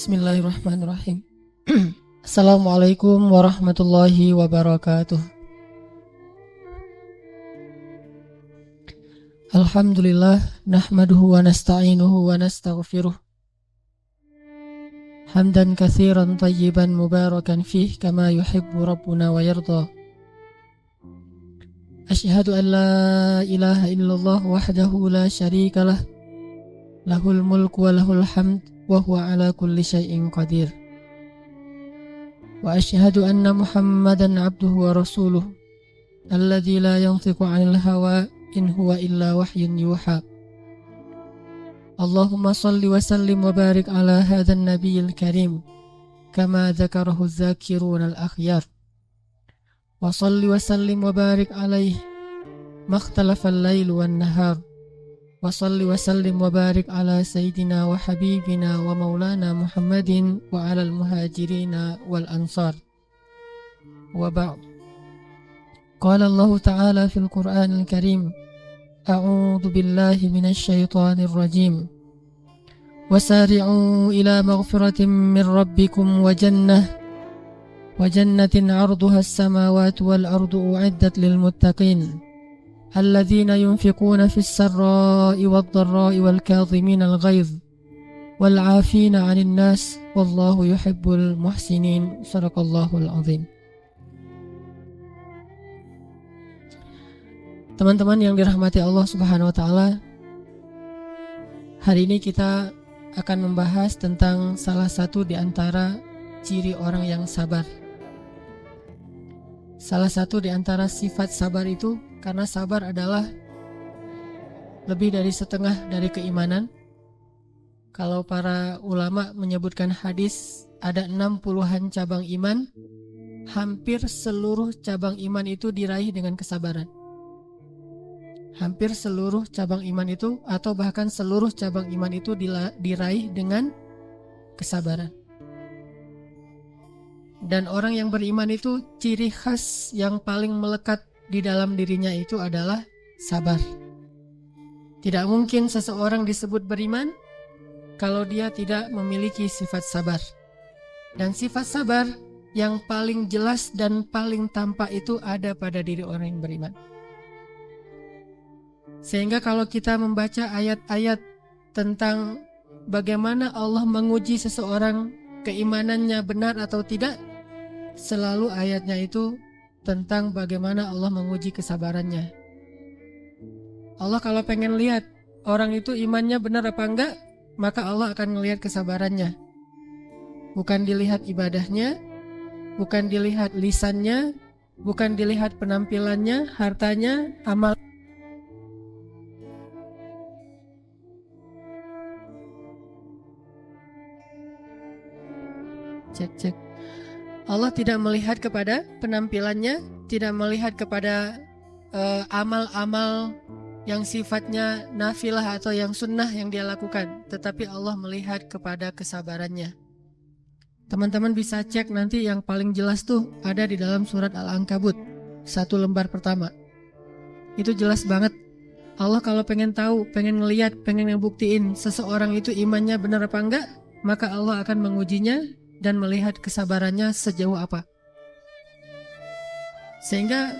Bismillahirrahmanirrahim. Assalamualaikum warahmatullahi wabarakatuh. Alhamdulillah, nahmaduhu wa nasta'inuhu wa nastaghfiruh. Hamdan katsiran tayyiban mubarakan fih kama yuhibbu rabbuna wa yarda. Asyhadu an la ilaha illallah wahdahu la syarika lah. Lahul mulku wa lahul hamd wa huwa ala kulli syai'in qadir. Wa asyhadu anna Muhammadan abduhu wa rasuluh alladzi la yantiqu 'anil hawa in huwa illa wahyun yuha. Allahumma salli wa sallim wa barik ala hadzal nabiyil karim kama dzakarahu dzakirun al-akhyar. Wa salli wa sallim wa barik alaihi makhtalafa al-lail wan nahar. Wa salli wa sallim wa barik ala sayyidina wa habibina wa maulana Muhammadin wa ala al-muhajirina wal ansar. Wa ba'd. Qala Allah Ta'ala fil Qur'anil Karim, A'udzu billahi minasy syaithanir rajim. Wasari'u ila maghfiratin min rabbikum wa jannatin 'arduha as-samawati wal ardu u'iddat lil muttaqin. الذين ينفقون في السراء والضراء والكاظمين الغيظ والعافين عن الناس والله يحب المحسنين. صدق الله العظيم. Teman-teman yang dirahmati Allah Subhanahu wa taala, hari ini kita akan membahas tentang salah satu di antara ciri orang yang sabar. Salah satu di antara sifat sabar itu, karena sabar adalah lebih dari setengah dari keimanan. Kalau para ulama menyebutkan hadis ada 60-an cabang iman, hampir seluruh cabang iman itu diraih dengan kesabaran. Hampir seluruh cabang iman itu, atau bahkan seluruh cabang iman itu diraih dengan kesabaran. Dan orang yang beriman itu ciri khas yang paling melekat di dalam dirinya itu adalah sabar. Tidak mungkin seseorang disebut beriman kalau dia tidak memiliki sifat sabar. Dan sifat sabar yang paling jelas dan paling tampak itu ada pada diri orang yang beriman. Sehingga kalau kita membaca ayat-ayat tentang bagaimana Allah menguji seseorang keimanannya benar atau tidak, selalu ayatnya itu tentang bagaimana Allah menguji kesabarannya. Allah kalau pengen lihat orang itu imannya benar apa enggak, maka Allah akan melihat kesabarannya. Bukan dilihat ibadahnya, bukan dilihat lisannya, bukan dilihat penampilannya, hartanya, amal. Cek. Allah tidak melihat kepada penampilannya, tidak melihat kepada amal-amal yang sifatnya nafilah atau yang sunnah yang dia lakukan, tetapi Allah melihat kepada kesabarannya. Teman-teman bisa cek nanti, yang paling jelas tuh ada di dalam surat Al-Ankabut 1 lembar pertama. Itu jelas banget. Allah kalau pengen tahu, pengen ngelihat, pengen ngebuktiin seseorang itu imannya benar apa enggak, maka Allah akan mengujinya dan melihat kesabarannya sejauh apa. Sehingga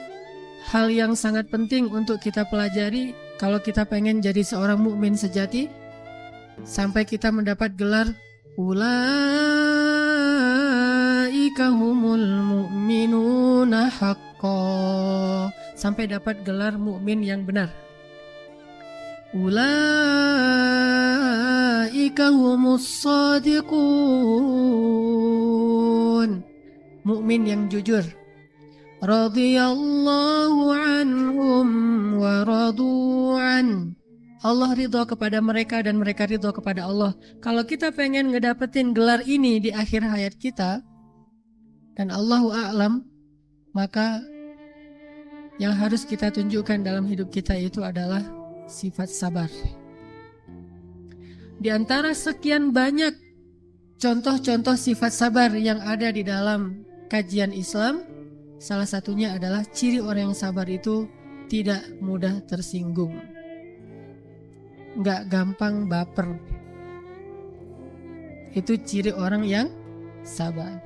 hal yang sangat penting untuk kita pelajari kalau kita pengen jadi seorang mukmin sejati, sampai kita mendapat gelar ulaika humul mu'minuna haqqan, sampai dapat gelar mukmin yang benar. Ulaika humus shadiqun, mukmin yang jujur. Radhiyallahu anhum wa radu'an, Allah ridha kepada mereka dan mereka ridha kepada Allah. Kalau kita pengen ngedapetin gelar ini di akhir hayat kita, dan Allahu a'lam, maka yang harus kita tunjukkan dalam hidup kita itu adalah sifat sabar. Di antara sekian banyak contoh-contoh sifat sabar yang ada di dalam kajian Islam, salah satunya adalah ciri orang yang sabar itu tidak mudah tersinggung, nggak gampang baper. Itu ciri orang yang sabar.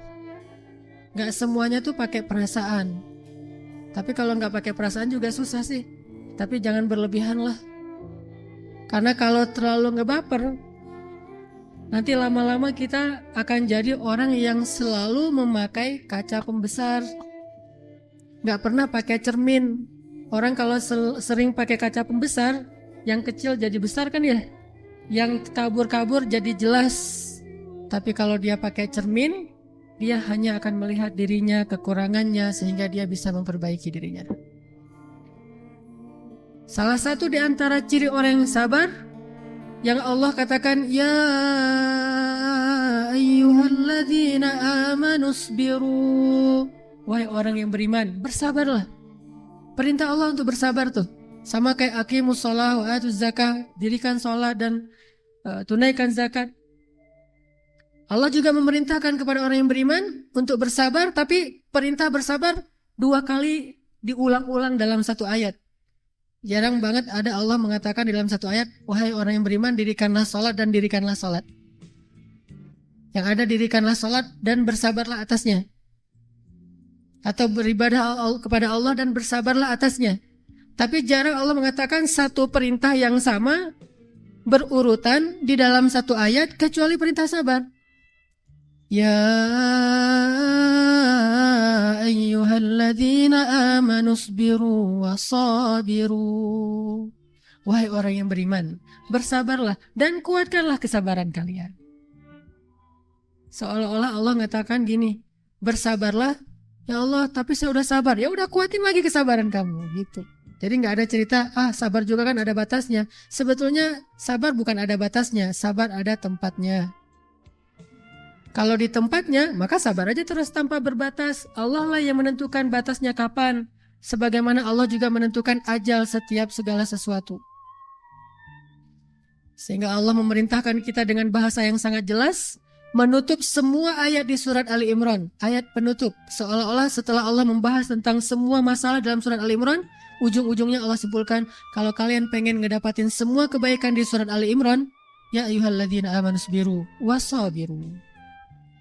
Gak semuanya tuh pakai perasaan. Tapi kalau gak pakai perasaan juga susah sih. Tapi jangan berlebihan lah. Karena kalau terlalu ngebaper, nanti lama-lama kita akan jadi orang yang selalu memakai kaca pembesar. Gak pernah pakai cermin. Orang kalau sering pakai kaca pembesar, yang kecil jadi besar kan ya? Yang kabur-kabur jadi jelas. Tapi kalau dia pakai cermin, dia hanya akan melihat dirinya, kekurangannya, sehingga dia bisa memperbaiki dirinya. Salah satu di antara ciri orang yang sabar, yang Allah katakan, Ya ayyuhalladzina amanu isbiru. Wahai orang yang beriman, bersabarlah. Perintah Allah untuk bersabar tuh. Sama kayak aqimus shalah wa atuz zakah, dirikan sholat dan tunaikan zakat. Allah juga memerintahkan kepada orang yang beriman untuk bersabar, tapi perintah bersabar 2 kali diulang-ulang dalam satu ayat. Jarang banget ada Allah mengatakan dalam satu ayat, wahai orang yang beriman, dirikanlah sholat dan dirikanlah sholat. Yang ada dirikanlah sholat dan bersabarlah atasnya. Atau beribadah kepada Allah dan bersabarlah atasnya. Tapi jarang Allah mengatakan satu perintah yang sama berurutan di dalam satu ayat kecuali perintah sabar. Ya ayyuhalladzina amanu isbiru wasabiru. Wahai orang yang beriman, bersabarlah dan kuatkanlah kesabaran kalian. Seolah-olah Allah mengatakan gini, bersabarlah, ya Allah, tapi saya udah sabar. Ya udah, kuatin lagi kesabaran kamu gitu. Jadi nggak ada cerita, sabar juga kan ada batasnya. Sebetulnya sabar bukan ada batasnya, sabar ada tempatnya. Kalau di tempatnya, maka sabar aja terus tanpa berbatas. Allah lah yang menentukan batasnya kapan. Sebagaimana Allah juga menentukan ajal setiap segala sesuatu. Sehingga Allah memerintahkan kita dengan bahasa yang sangat jelas, menutup semua ayat di surat Ali Imran. Ayat penutup. Seolah-olah setelah Allah membahas tentang semua masalah dalam surat Ali Imran, ujung-ujungnya Allah simpulkan, kalau kalian pengen ngedapatin semua kebaikan di surat Ali Imran, ya ayyuhalladzina amanu isbiru wasabiru.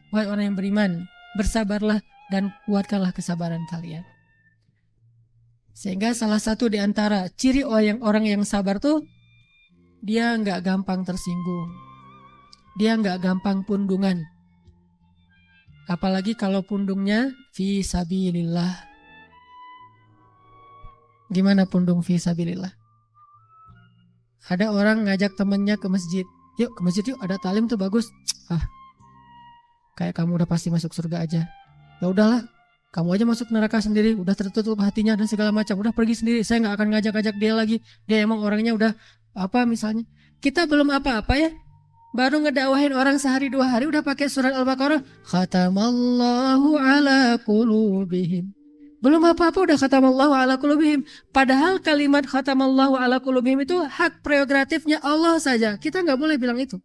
Wahai orang yang beriman, bersabarlah dan kuatkanlah kesabaran kalian. Sehingga salah satu di antara ciri orang yang sabar tuh, dia nggak gampang tersinggung, dia nggak gampang pundungan. Apalagi kalau pundungnya fi sabilillah. Gimana pundung fi sabilillah? Ada orang ngajak temennya ke masjid, yuk ke masjid yuk, ada talim tuh bagus. Kayak kamu udah pasti masuk surga aja. Ya udahlah, kamu aja masuk neraka sendiri, udah tertutup hatinya dan segala macam, udah pergi sendiri. Saya nggak akan ngajak-ngajak dia lagi. Dia emang orangnya udah apa misalnya. Kita belum apa-apa ya, baru ngedakwahin orang sehari 2 hari udah pakai surat Al-Baqarah. Khatamallahu ala qulubihim. Belum apa-apa udah khatamallahu ala qulubihim. Padahal kalimat khatamallahu ala qulubihim itu hak prerogatifnya Allah saja. Kita nggak boleh bilang itu.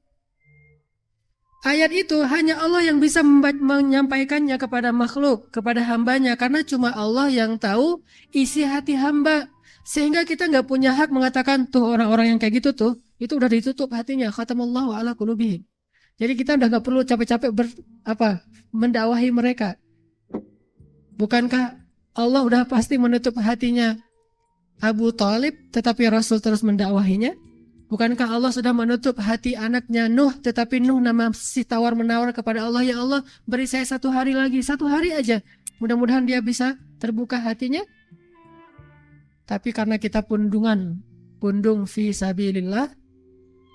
Ayat itu hanya Allah yang bisa menyampaikannya kepada makhluk, kepada hambanya. Karena cuma Allah yang tahu isi hati hamba. Sehingga kita nggak punya hak mengatakan, tuh orang-orang yang kayak gitu tuh, itu udah ditutup hatinya. Khatamallahu ala qulubihim. Jadi kita udah nggak perlu capek-capek mendakwahi mereka. Bukankah Allah udah pasti menutup hatinya Abu Thalib, tetapi Rasul terus mendakwahinya? Bukankah Allah sudah menutup hati anaknya Nuh, tetapi Nuh masih tawar-menawar kepada Allah, ya Allah beri saya 1 hari lagi, 1 hari aja. Mudah-mudahan dia bisa terbuka hatinya. Tapi karena kita pundung fi sabilillah,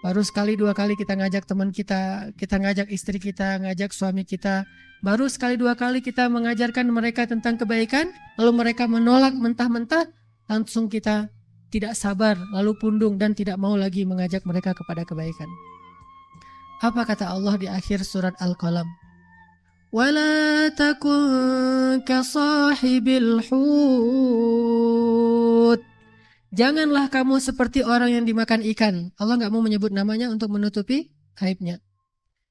baru sekali 2 kali kita ngajak teman kita ngajak istri kita, ngajak suami kita, baru sekali 2 kali kita mengajarkan mereka tentang kebaikan, lalu mereka menolak mentah-mentah, langsung kita tidak sabar, lalu pundung dan tidak mau lagi mengajak mereka kepada kebaikan. Apa kata Allah di akhir surat Al-Qalam? Wala takun kasahibil hut. Janganlah kamu seperti orang yang dimakan ikan. Allah nggak mau menyebut namanya untuk menutupi aibnya.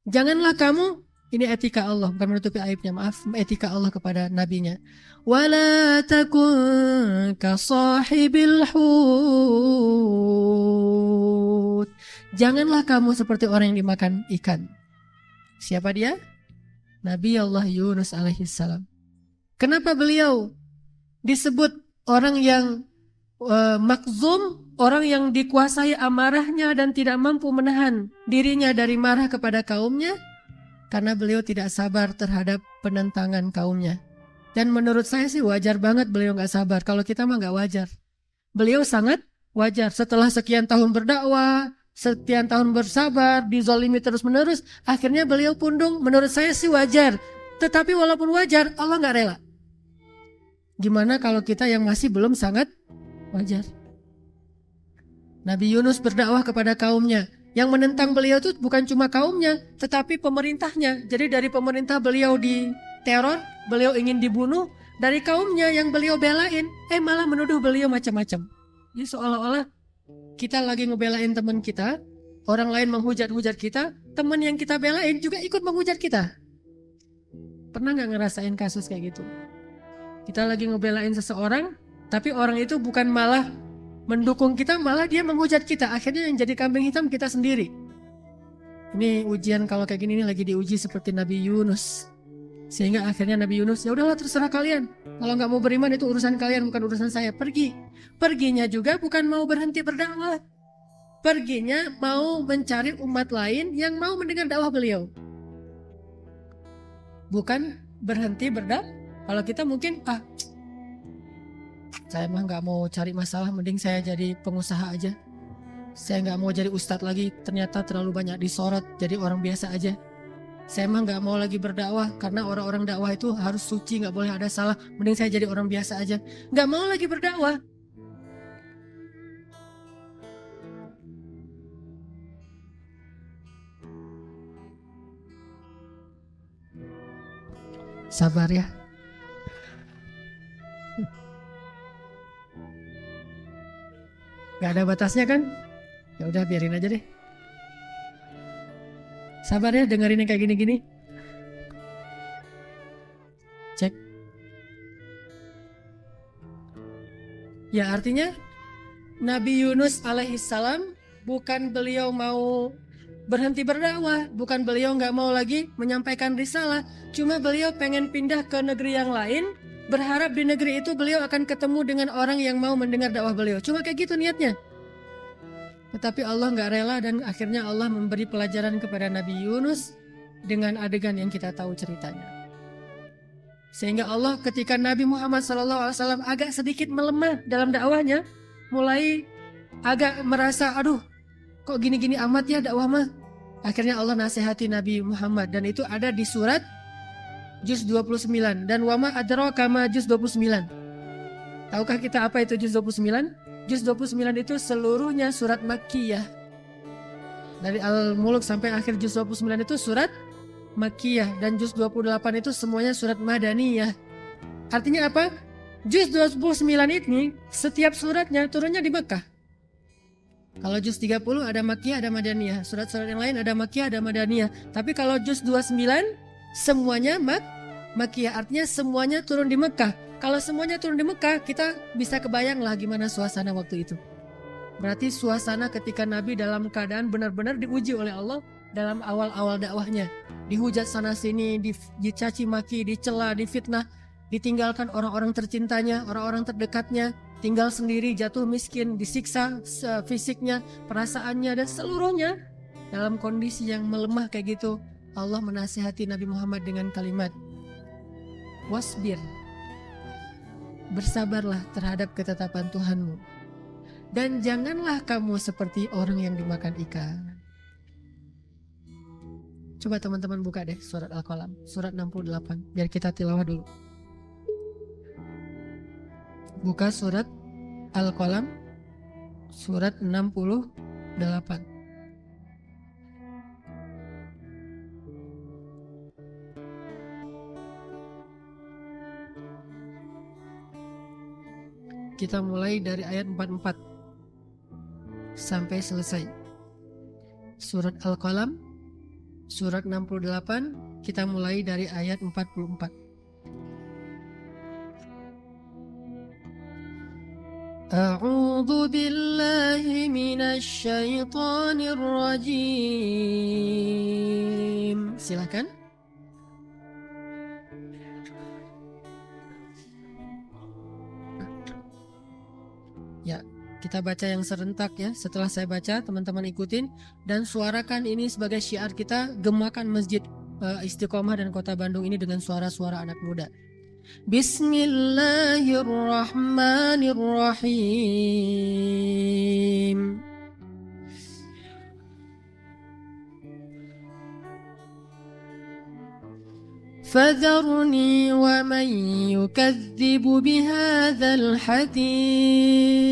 Janganlah kamu, ini etika Allah, bukan menutupi aibnya, maaf, etika Allah kepada nabinya. Wala takun kasahibil hut. Janganlah kamu seperti orang yang dimakan ikan. Siapa dia? Nabi Allah Yunus alaihissalam. Kenapa beliau disebut orang yang makzum, orang yang dikuasai amarahnya dan tidak mampu menahan dirinya dari marah kepada kaumnya? Karena beliau tidak sabar terhadap penentangan kaumnya. Dan menurut saya sih wajar banget beliau gak sabar. Kalau kita mah gak wajar. Beliau sangat wajar. Setelah sekian tahun berdakwah, sekian tahun bersabar, dizalimi terus menerus, akhirnya beliau pundung. Menurut saya sih wajar. Tetapi walaupun wajar, Allah gak rela. Gimana kalau kita yang masih belum sangat wajar? Nabi Yunus berdakwah kepada kaumnya. Yang menentang beliau itu bukan cuma kaumnya, tetapi pemerintahnya. Jadi dari pemerintah beliau diteror, beliau ingin dibunuh. Dari kaumnya yang beliau belain, malah menuduh beliau macam-macam. Jadi seolah-olah kita lagi ngebelain teman kita, orang lain menghujat-hujat kita, teman yang kita belain juga ikut menghujat kita. Pernah gak ngerasain kasus kayak gitu? Kita lagi ngebelain seseorang, tapi orang itu bukan malah mendukung kita, malah dia menghujat kita. Akhirnya yang jadi kambing hitam kita sendiri. Ini ujian kalau kayak gini, ini lagi diuji seperti Nabi Yunus. Sehingga akhirnya Nabi Yunus, ya udahlah terserah kalian. Kalau nggak mau beriman itu urusan kalian, bukan urusan saya. Pergi. Perginya juga bukan mau berhenti berdakwah. Perginya mau mencari umat lain yang mau mendengar dakwah beliau. Bukan berhenti berdakwah. Kalau kita mungkin, saya mah nggak mau cari masalah, mending saya jadi pengusaha aja. Saya nggak mau jadi ustadz lagi, ternyata terlalu banyak disorot, jadi orang biasa aja. Saya mah nggak mau lagi berdakwah karena orang-orang dakwah itu harus suci, nggak boleh ada salah. Mending saya jadi orang biasa aja. Nggak mau lagi berdakwah. Sabar ya. Gak ada batasnya kan? Ya udah biarin aja deh. Sabar ya, dengerin yang kayak gini-gini. Cek. Ya artinya Nabi Yunus alaihissalam bukan beliau mau berhenti berdakwah, bukan beliau nggak mau lagi menyampaikan risalah, cuma beliau pengen pindah ke negeri yang lain, berharap di negeri itu beliau akan ketemu dengan orang yang mau mendengar dakwah beliau. Cuma kayak gitu niatnya. Tetapi Allah nggak rela dan akhirnya Allah memberi pelajaran kepada Nabi Yunus dengan adegan yang kita tahu ceritanya. Sehingga Allah ketika Nabi Muhammad SAW agak sedikit melemah dalam dakwahnya, mulai agak merasa, aduh kok gini-gini amat ya dakwah mah. Akhirnya Allah nasihati Nabi Muhammad dan itu ada di surat juz 29 dan wama adraka ma juz 29. Tahukah kita apa itu juz 29? Juz 29 itu seluruhnya surat Makkiyah. Dari Al-Mulk sampai akhir juz 29 itu surat Makkiyah dan juz 28 itu semuanya surat Madaniyah. Artinya apa? Juz 29 ini setiap suratnya turunnya di Mekah. Kalau juz 30 ada Makkiyah, ada Madaniyah. Surat-surat yang lain ada Makkiyah, ada Madaniyah. Tapi kalau juz 29 semuanya Makkiyah, artinya semuanya turun di Mekah. Kalau semuanya turun di Mekah, kita bisa kebayang lah gimana suasana waktu itu. Berarti suasana ketika Nabi dalam keadaan benar-benar diuji oleh Allah dalam awal-awal dakwahnya. Dihujat sana sini, dicaci maki, dicela, difitnah, ditinggalkan orang-orang tercintanya, orang-orang terdekatnya, tinggal sendiri, jatuh miskin, disiksa fisiknya, perasaannya, dan seluruhnya dalam kondisi yang melemah kayak gitu. Allah menasihati Nabi Muhammad dengan kalimat, wasbir, bersabarlah terhadap ketetapan Tuhanmu, dan janganlah kamu seperti orang yang dimakan ikan. Coba teman-teman buka deh surat Al-Qalam, surat 68, biar kita tilawah dulu. Buka surat Al-Qalam, surat 68. Kita mulai dari ayat 44 sampai selesai. Surat Al-Qalam, surat 68, kita mulai dari ayat 44. A'udzu billahi minasy syaithanir rajim. Silakan. Ya, kita baca yang serentak ya. Setelah saya baca, teman-teman ikutin dan suarakan ini sebagai syiar kita, gemakan Masjid Istiqomah dan Kota Bandung ini dengan suara-suara anak muda. Bismillahirrahmanirrahim. فذرني ومن يكذب بهذا الحديث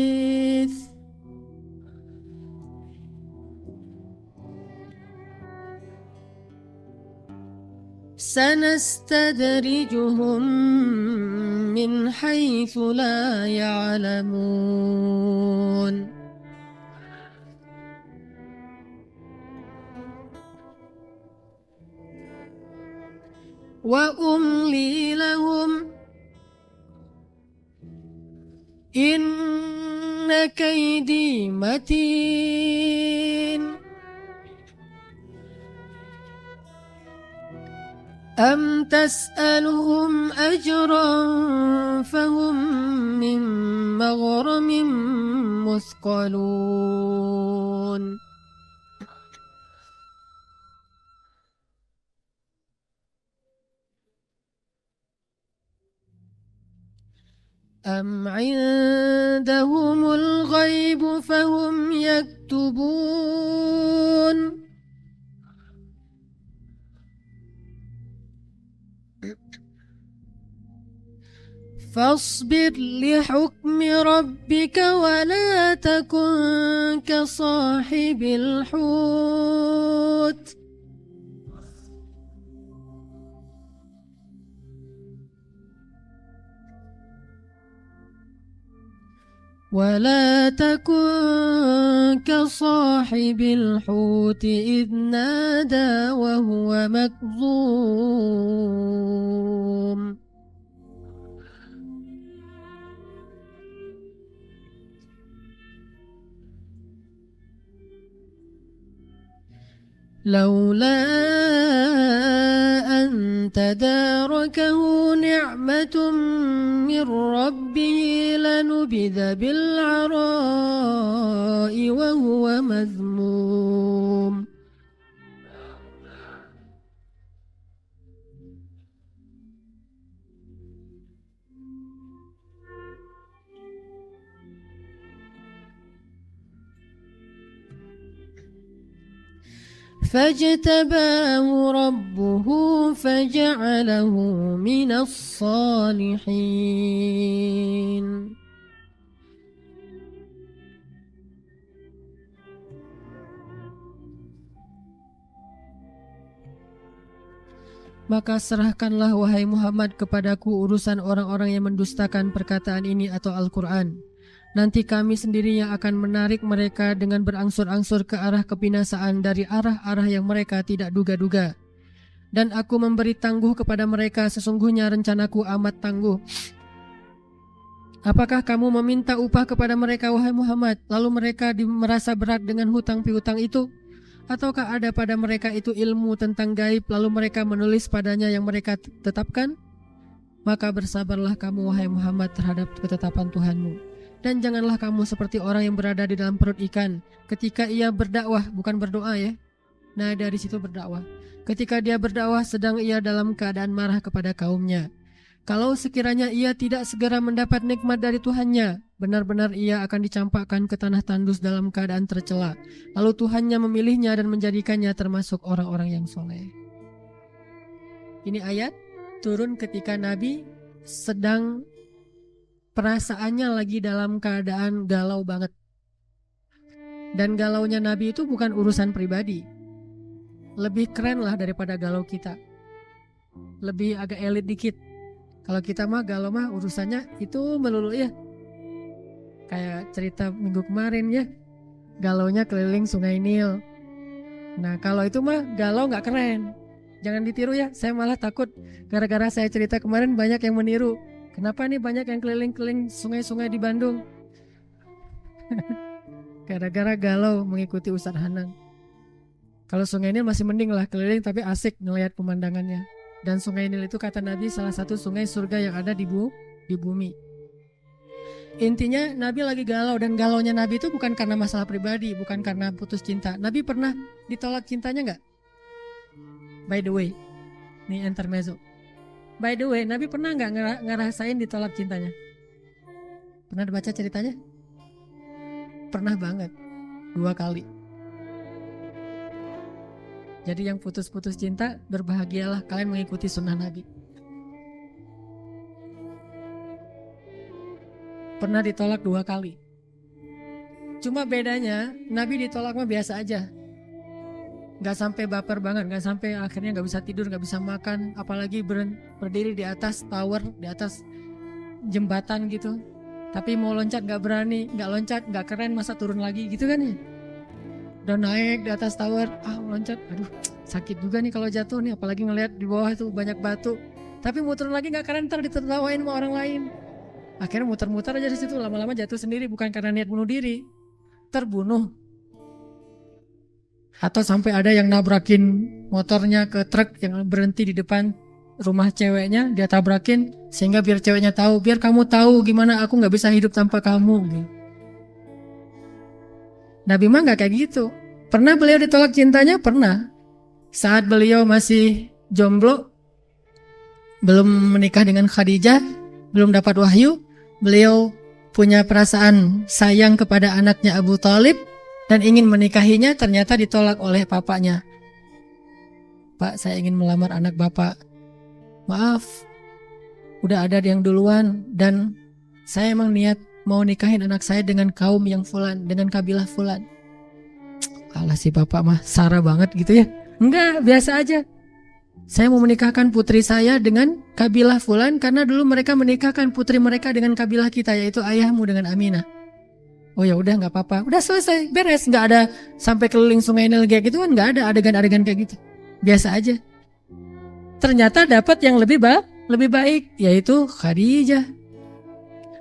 سنستدرجهم من حيث لا يعلمون وأملي لهم إن كيدي متين أم تسألهم أجرا فهم من مغرم مثقلون أم عندهم الغيب فهم يكتبون فاصبر لحكم ربك ولا تكن كصاحب الحوت ولا تكن كصاحب الحوت إذ نادى وهو مكظوم لولا أن تداركه نعمة من ربه لنبذ بالعراء وهو مذموم فاجتباه ربه فجعله من الصالحين Maka serahkanlah wahai Muhammad kepadaku urusan orang-orang yang mendustakan perkataan ini atau Al-Quran. Nanti kami sendiri yang akan menarik mereka dengan berangsur-angsur ke arah kebinasaan dari arah-arah yang mereka tidak duga-duga. Dan aku memberi tangguh kepada mereka, sesungguhnya rencanaku amat tangguh. Apakah kamu meminta upah kepada mereka wahai Muhammad, lalu mereka merasa berat dengan hutang piutang itu? Ataukah ada pada mereka itu ilmu tentang gaib, lalu mereka menulis padanya yang mereka tetapkan? Maka bersabarlah kamu wahai Muhammad terhadap ketetapan Tuhanmu. Dan janganlah kamu seperti orang yang berada di dalam perut ikan ketika ia berdakwah, bukan berdoa ya. Nah dari situ berdakwah. Ketika dia berdakwah sedang ia dalam keadaan marah kepada kaumnya. Kalau sekiranya ia tidak segera mendapat nikmat dari Tuhannya, benar-benar ia akan dicampakkan ke tanah tandus dalam keadaan tercela. Lalu Tuhannya memilihnya dan menjadikannya termasuk orang-orang yang soleh. Ini ayat turun ketika Nabi sedang perasaannya lagi dalam keadaan galau banget. Dan galaunya Nabi itu bukan urusan pribadi. Lebih keren lah daripada galau kita. Lebih agak elit dikit. Kalau kita mah galau mah urusannya itu melulu ya. Kayak cerita minggu kemarin ya. Galaunya keliling Sungai Nil. Nah kalau itu mah galau gak keren. Jangan ditiru ya. Saya malah takut gara-gara saya cerita kemarin banyak yang meniru. Kenapa nih banyak yang keliling-keliling sungai-sungai di Bandung? Gara-gara galau mengikuti Ustadz Hanang. Kalau Sungai Nil masih mending lah keliling tapi asik ngelihat pemandangannya. Dan Sungai Nil itu kata Nabi salah satu sungai surga yang ada di bumi. Intinya Nabi lagi galau, dan galaunya Nabi itu bukan karena masalah pribadi, bukan karena putus cinta. Nabi pernah ditolak cintanya nggak? By the way, nih intermezzo. By the way, Nabi pernah nggak ngerasain ditolak cintanya? Pernah baca ceritanya? Pernah banget, 2 kali. Jadi yang putus-putus cinta, berbahagialah kalian mengikuti sunnah Nabi. Pernah ditolak 2 kali. Cuma bedanya, Nabi ditolak mah biasa aja. Gak sampai baper banget, gak sampai akhirnya gak bisa tidur, gak bisa makan. Apalagi berdiri di atas tower, di atas jembatan gitu. Tapi mau loncat gak berani, gak loncat, gak keren, masa turun lagi gitu kan ya. Udah naik di atas tower, loncat, aduh sakit juga nih kalau jatuh nih, apalagi ngelihat di bawah itu banyak batu. Tapi mau turun lagi gak keren, ntar ditertawain sama orang lain. Akhirnya muter-muter aja di situ, lama-lama jatuh sendiri, bukan karena niat bunuh diri, terbunuh. Atau sampai ada yang nabrakin motornya ke truk yang berhenti di depan rumah ceweknya, dia tabrakin sehingga biar ceweknya tahu, biar kamu tahu gimana aku gak bisa hidup tanpa kamu gitu. Nabi mah gak kayak gitu. Pernah beliau ditolak cintanya? Pernah. Saat beliau masih jomblo, belum menikah dengan Khadijah, belum dapat wahyu, beliau punya perasaan sayang kepada anaknya Abu Thalib dan ingin menikahinya, ternyata ditolak oleh papanya. Pak, saya ingin melamar anak bapak. Maaf, udah ada yang duluan dan saya emang niat mau nikahin anak saya dengan kaum yang fulan, dengan kabilah fulan. Alah si bapak mah sara banget gitu ya. Enggak, biasa aja. Saya mau menikahkan putri saya dengan kabilah fulan karena dulu mereka menikahkan putri mereka dengan kabilah kita, yaitu ayahmu dengan Aminah. Oh ya udah nggak apa-apa, udah selesai, beres, nggak ada sampai keliling Sungai Nil kayak gitu kan, nggak ada adegan-adegan kayak gitu, biasa aja. Ternyata dapat yang lebih baik, yaitu Khadijah.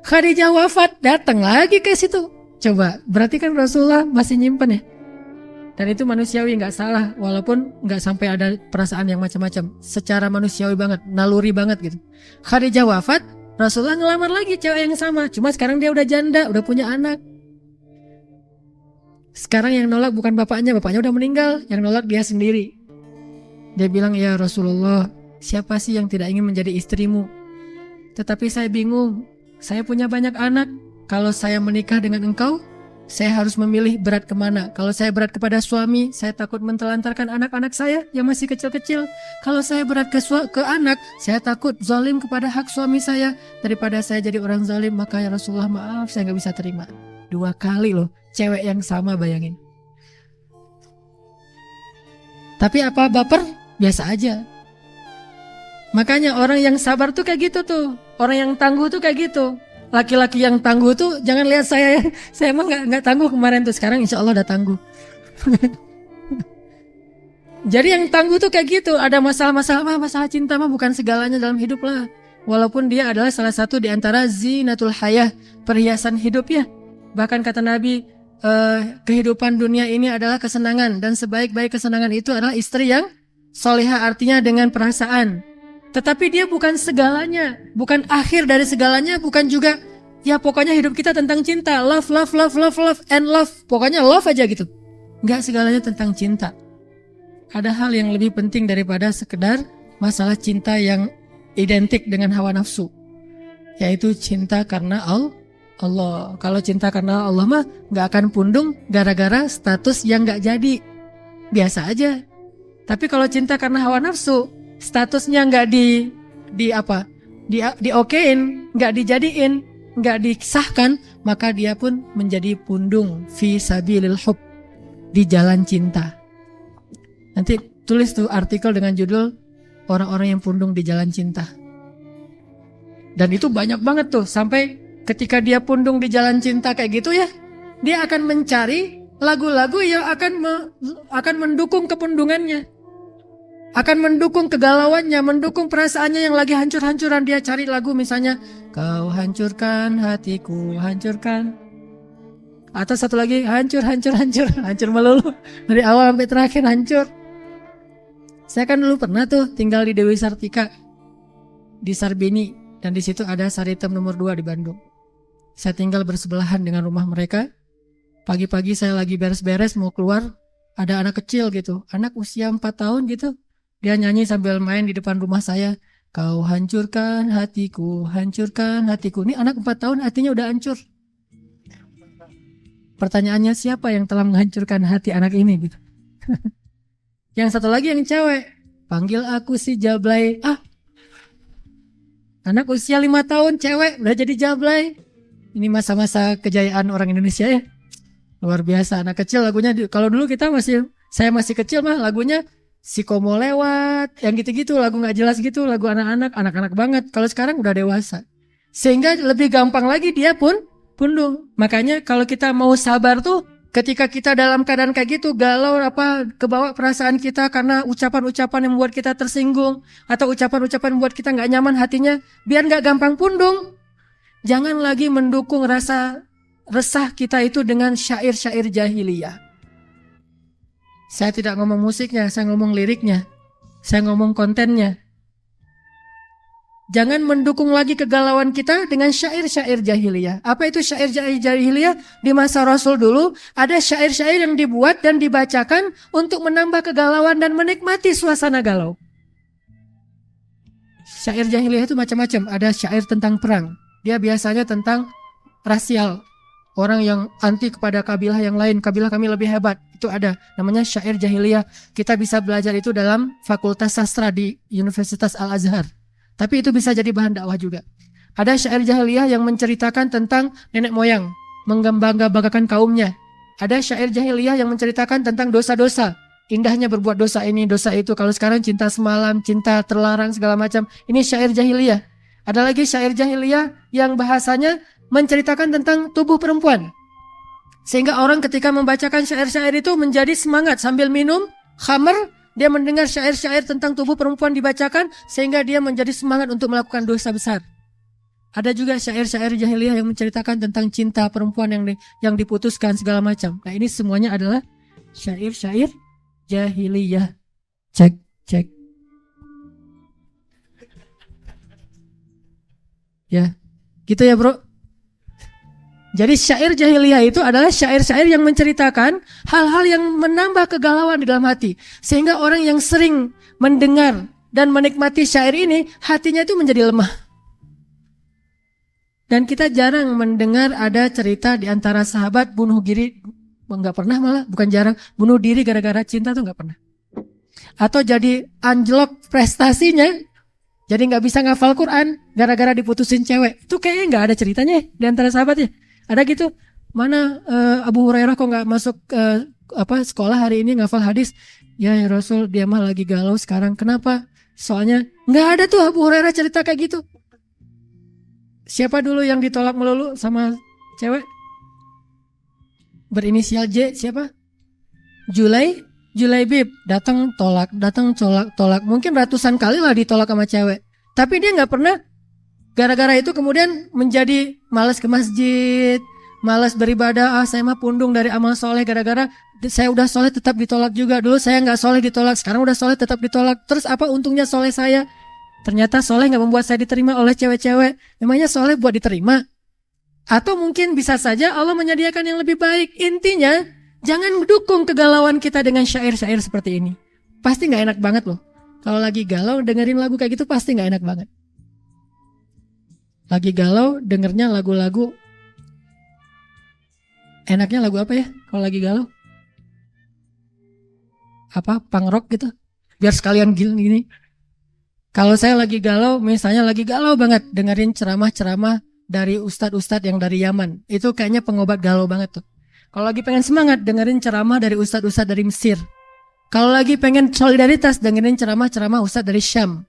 Khadijah wafat, datang lagi ke situ. Coba, berarti kan Rasulullah masih nyimpen ya. Dan itu manusiawi, nggak salah, walaupun nggak sampai ada perasaan yang macam-macam. Secara manusiawi banget, naluri banget gitu. Khadijah wafat, Rasulullah ngelamar lagi cewek yang sama. Cuma sekarang dia udah janda, udah punya anak. Sekarang yang nolak bukan bapaknya udah meninggal. Yang nolak dia sendiri. Dia bilang, ya Rasulullah, siapa sih yang tidak ingin menjadi istrimu? Tetapi saya bingung. Saya punya banyak anak. Kalau saya menikah dengan engkau, saya harus memilih berat kemana. Kalau saya berat kepada suami, saya takut mentelantarkan anak-anak saya yang masih kecil-kecil. Kalau saya berat ke anak, saya takut zalim kepada hak suami saya. Daripada saya jadi orang zalim, maka ya Rasulullah maaf, saya gak bisa terima. 2 kali loh, cewek yang sama, bayangin. Tapi apa baper? Biasa aja. Makanya orang yang sabar tuh kayak gitu tuh. Orang yang tangguh tuh kayak gitu. Laki-laki yang tangguh tuh jangan lihat saya ya. Saya emang nggak tangguh kemarin tuh. Sekarang insya Allah udah tangguh. Jadi yang tangguh tuh kayak gitu. Ada masalah cinta mah bukan segalanya dalam hidup lah. Walaupun dia adalah salah satu di antara zinatul hayah, perhiasan hidup ya. Bahkan kata Nabi, kehidupan dunia ini adalah kesenangan. Dan sebaik-baik kesenangan itu adalah istri yang solehah, artinya dengan perasaan. Tetapi dia bukan segalanya, bukan akhir dari segalanya, bukan juga, ya pokoknya hidup kita tentang cinta, love, and love. Pokoknya love aja gitu. Enggak segalanya tentang cinta. Ada hal yang lebih penting daripada sekedar masalah cinta yang identik dengan hawa nafsu. Yaitu cinta karena Allah. Kalau cinta karena Allah mah gak akan pundung gara-gara status yang gak jadi. Biasa aja. Tapi kalau cinta karena hawa nafsu, statusnya nggak diokein, nggak dijadiin, nggak disahkan, maka dia pun menjadi pundung fi sabilil hub, di jalan cinta. Nanti tulis tuh artikel dengan judul orang-orang yang pundung di jalan cinta. Dan itu banyak banget tuh, sampai ketika dia pundung di jalan cinta kayak gitu ya, dia akan mencari lagu-lagu yang akan mendukung kepundungannya. Akan mendukung kegalauannya, mendukung perasaannya yang lagi hancur-hancuran. Dia cari lagu misalnya, kau hancurkan hatiku, hancurkan. Atau satu lagi hancur melulu. Dari awal sampai terakhir hancur. Saya kan dulu pernah tuh tinggal di Dewi Sartika, di Sarbini, dan di situ ada Saritem nomor 2 di Bandung. Saya tinggal bersebelahan dengan rumah mereka. Pagi-pagi saya lagi beres-beres mau keluar, ada anak kecil gitu, anak usia 4 tahun gitu. Dia nyanyi sambil main di depan rumah saya. Kau hancurkan hatiku. Ini anak 4 tahun hatinya udah hancur. Pertanyaannya siapa yang telah menghancurkan hati anak ini gitu. Yang satu lagi yang cewek, panggil aku si Jablay. Anak usia 5 tahun cewek udah jadi Jablay. Ini masa-masa kejayaan orang Indonesia ya. Luar biasa, anak kecil lagunya. Kalau dulu saya masih kecil mah lagunya Si Komo Lewat, yang gitu-gitu, lagu gak jelas gitu, lagu anak-anak banget. Kalau sekarang udah dewasa. Sehingga lebih gampang lagi dia pun pundung. Makanya kalau kita mau sabar tuh, ketika kita dalam keadaan kayak gitu, galau kebawa perasaan kita karena ucapan-ucapan yang membuat kita tersinggung, atau ucapan-ucapan yang membuat kita gak nyaman hatinya, biar gak gampang pundung. Jangan lagi mendukung rasa resah kita itu dengan syair-syair jahiliyah. Saya tidak ngomong musiknya, saya ngomong liriknya, saya ngomong kontennya. Jangan mendukung lagi kegalauan kita dengan syair-syair jahiliyah. Apa itu syair-syair jahiliyah? Di masa Rasul dulu ada syair-syair yang dibuat dan dibacakan untuk menambah kegalauan dan menikmati suasana galau. Syair jahiliyah itu macam-macam. Ada syair tentang perang. Dia biasanya tentang rasial. Orang yang anti kepada kabilah yang lain. Kabilah kami lebih hebat. Itu ada. Namanya syair jahiliyah. Kita bisa belajar itu dalam Fakultas Sastra di Universitas Al-Azhar. Tapi itu bisa jadi bahan dakwah juga. Ada syair jahiliyah yang menceritakan tentang nenek moyang, membangga-banggakan kaumnya. Ada syair jahiliyah yang menceritakan tentang dosa-dosa, indahnya berbuat dosa ini, dosa itu. Kalau sekarang cinta semalam, cinta terlarang, segala macam. Ini syair jahiliyah. Ada lagi syair jahiliyah yang bahasanya menceritakan tentang tubuh perempuan. Sehingga orang ketika membacakan syair-syair itu menjadi semangat sambil minum khamr. Dia mendengar syair-syair tentang tubuh perempuan dibacakan sehingga dia menjadi semangat untuk melakukan dosa besar. Ada juga syair-syair jahiliyah yang menceritakan tentang cinta perempuan yang diputuskan segala macam. Nah, ini semuanya adalah syair-syair jahiliyah. Cek. Ya, gitu ya bro. Jadi syair jahiliyah itu adalah syair-syair yang menceritakan hal-hal yang menambah kegalauan di dalam hati. Sehingga orang yang sering mendengar dan menikmati syair ini, hatinya itu menjadi lemah. Dan kita jarang mendengar ada cerita di antara sahabat bunuh diri, enggak pernah malah, bukan jarang, bunuh diri gara-gara cinta tuh enggak pernah. Atau jadi anjlok prestasinya, jadi enggak bisa ngafal Quran gara-gara diputusin cewek. Itu kayaknya enggak ada ceritanya di antara sahabatnya. Ada gitu, mana Abu Hurairah kok nggak masuk sekolah hari ini ngafal hadis? Ya Rasul, dia mah lagi galau sekarang. Kenapa? Soalnya nggak ada tuh Abu Hurairah cerita kayak gitu. Siapa dulu yang ditolak melulu sama cewek? Berinisial J, siapa? Julaibib. Datang tolak. Mungkin ratusan kali lah ditolak sama cewek. Tapi dia nggak pernah. Gara-gara itu kemudian menjadi malas ke masjid, malas beribadah. Saya mah pundung dari amal soleh gara-gara saya udah soleh tetap ditolak juga. Dulu saya nggak soleh ditolak, sekarang udah soleh tetap ditolak. Terus apa untungnya soleh saya? Ternyata soleh nggak membuat saya diterima oleh cewek-cewek. Memangnya soleh buat diterima? Atau mungkin bisa saja Allah menyediakan yang lebih baik. Intinya jangan dukung kegalauan kita dengan syair-syair seperti ini. Pasti nggak enak banget loh. Kalau lagi galau dengerin lagu kayak gitu pasti nggak enak banget. Lagi galau dengernya lagu-lagu. Enaknya lagu apa ya kalau lagi galau? Punk rock gitu. Biar sekalian gini. Kalau saya lagi galau, misalnya lagi galau banget, dengerin ceramah-ceramah dari ustadz-ustadz yang dari Yaman. Itu kayaknya pengobat galau banget tuh. Kalau lagi pengen semangat, dengerin ceramah dari ustadz-ustadz dari Mesir. Kalau lagi pengen solidaritas, dengerin ceramah-ceramah ustadz dari Syam.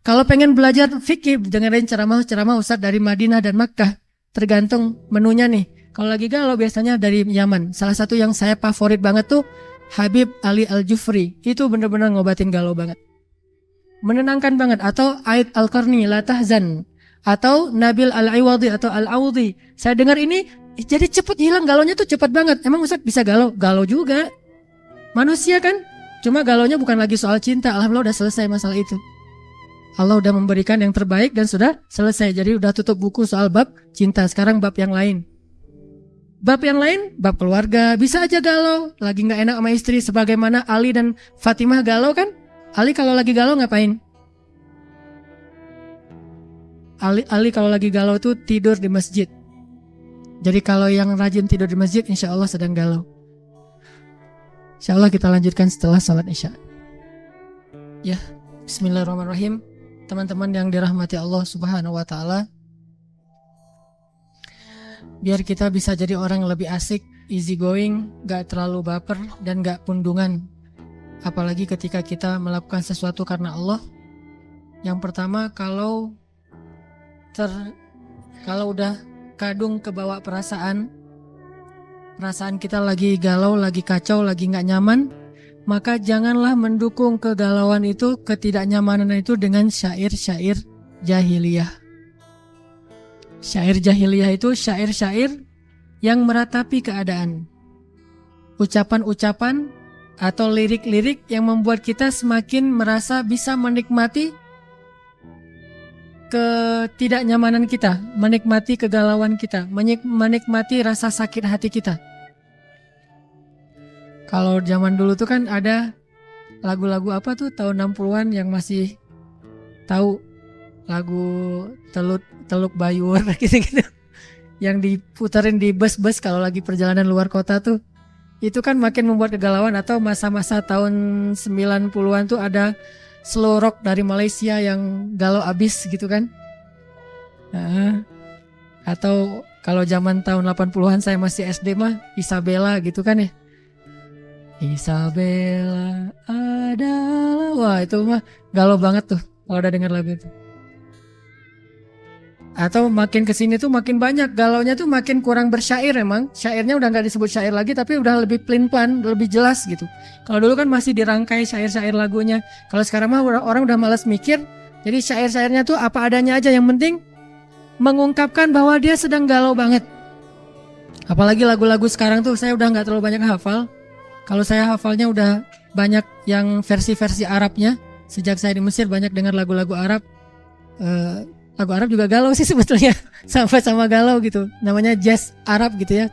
Kalau pengen belajar fikih, dengerin ceramah-ceramah ustadz dari Madinah dan Makkah. Tergantung menunya nih. Kalau lagi galau biasanya dari Yaman. Salah satu yang saya favorit banget tuh Habib Ali Al-Jufri. Itu bener-bener ngobatin galau banget. Menenangkan banget. Atau Aid Al-Qarni, La Tahzan. Atau Nabil Al-Iwadi atau Al-Awdi. Saya dengar ini Jadi cepet hilang, galonya tuh cepet banget. Emang Ustaz bisa galau? Galau juga. Manusia kan? Cuma galonya bukan lagi soal cinta. Alhamdulillah udah selesai masalah itu. Allah udah memberikan yang terbaik dan sudah selesai. Jadi udah tutup buku soal bab cinta. Sekarang bab yang lain. Bab yang lain, bab keluarga. Bisa aja galau. Lagi gak enak sama istri. Sebagaimana Ali dan Fatimah galau kan? Ali kalau lagi galau ngapain? Ali kalau lagi galau tuh tidur di masjid. Jadi kalau yang rajin tidur di masjid, insya Allah sedang galau. Insya Allah kita lanjutkan setelah salat isya. Ya, bismillahirrahmanirrahim. Teman-teman yang dirahmati Allah subhanahu wa ta'ala, biar kita bisa jadi orang yang lebih asik, easy going, gak terlalu baper dan gak pundungan. Apalagi ketika kita melakukan sesuatu karena Allah. Yang pertama, kalau udah kadung kebawa perasaan kita lagi galau, lagi kacau, lagi gak nyaman, maka janganlah mendukung kegalauan itu, ketidaknyamanan itu dengan syair-syair jahiliyah. Syair jahiliyah itu syair-syair yang meratapi keadaan, ucapan-ucapan atau lirik-lirik yang membuat kita semakin merasa bisa menikmati ketidaknyamanan kita, menikmati kegalauan kita, menikmati rasa sakit hati kita. Kalau zaman dulu tuh kan ada lagu-lagu apa tuh tahun 60-an yang masih tahu, lagu Teluk Bayur gitu-gitu, yang diputerin di bus-bus kalau lagi perjalanan luar kota tuh. Itu kan makin membuat kegalauan. Atau masa-masa tahun 90-an tuh ada slow rock dari Malaysia yang galau abis gitu kan. Atau kalau zaman tahun 80-an saya masih SD mah Isabella gitu kan ya. Isabella adalah, wah itu mah galau banget tuh kalau udah dengar lagu itu. Atau makin kesini tuh makin banyak galaunya tuh, makin kurang bersyair emang. Syairnya udah gak disebut syair lagi, tapi udah lebih pelin-pelan, lebih jelas gitu. Kalau dulu kan masih dirangkai syair-syair lagunya. Kalau sekarang mah orang udah malas mikir. Jadi syair-syairnya tuh apa adanya aja, yang penting mengungkapkan bahwa dia sedang galau banget. Apalagi lagu-lagu sekarang tuh saya udah gak terlalu banyak hafal. Kalau saya hafalnya udah banyak yang versi-versi Arabnya. Sejak saya di Mesir banyak dengar lagu-lagu Arab. Lagu Arab juga galau sih sebetulnya, sama-sama galau gitu. Namanya jazz Arab gitu ya.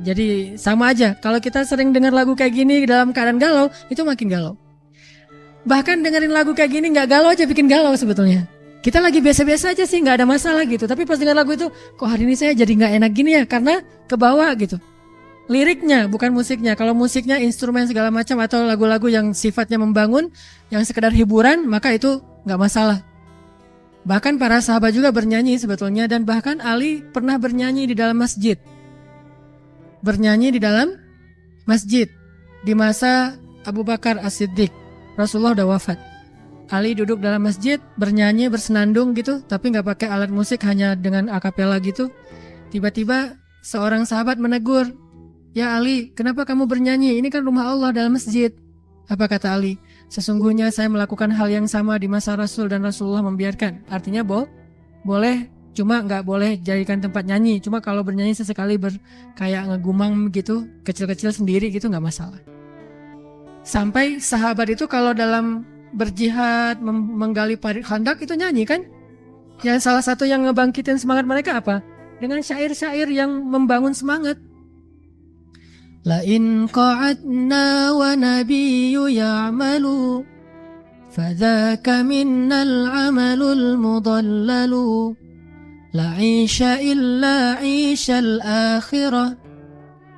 Jadi sama aja. Kalau kita sering dengar lagu kayak gini dalam keadaan galau, itu makin galau. Bahkan dengerin lagu kayak gini nggak galau aja bikin galau sebetulnya. Kita lagi biasa-biasa aja sih, nggak ada masalah gitu. Tapi pas dengar lagu itu, kok hari ini saya jadi nggak enak gini ya, karena kebawa gitu. Liriknya bukan musiknya. Kalau musiknya instrumen segala macam atau lagu-lagu yang sifatnya membangun, yang sekedar hiburan, maka itu nggak masalah. Bahkan para sahabat juga bernyanyi sebetulnya, dan bahkan Ali pernah bernyanyi di dalam masjid. Bernyanyi di dalam masjid di masa Abu Bakar As-Siddiq. Rasulullah udah wafat. Ali duduk dalam masjid bernyanyi, bersenandung gitu, tapi gak pakai alat musik, hanya dengan akapela gitu. Tiba-tiba seorang sahabat menegur, "Ya Ali, kenapa kamu bernyanyi? Ini kan rumah Allah dalam masjid." Apa kata Ali? "Sesungguhnya saya melakukan hal yang sama di masa Rasul dan Rasulullah membiarkan." Artinya boleh, cuma nggak boleh jadikan tempat nyanyi. Cuma kalau bernyanyi sesekali kayak ngegumang gitu, kecil-kecil sendiri gitu nggak masalah. Sampai sahabat itu kalau dalam berjihad, menggali parit khandak itu nyanyi kan. Yang salah satu yang ngebangkitin semangat mereka apa? Dengan syair-syair yang membangun semangat. La in qa'adna wa nabiyyu ya'malu fadzaka minnal 'amalul mudallalu la 'isha illa 'ishal akhirah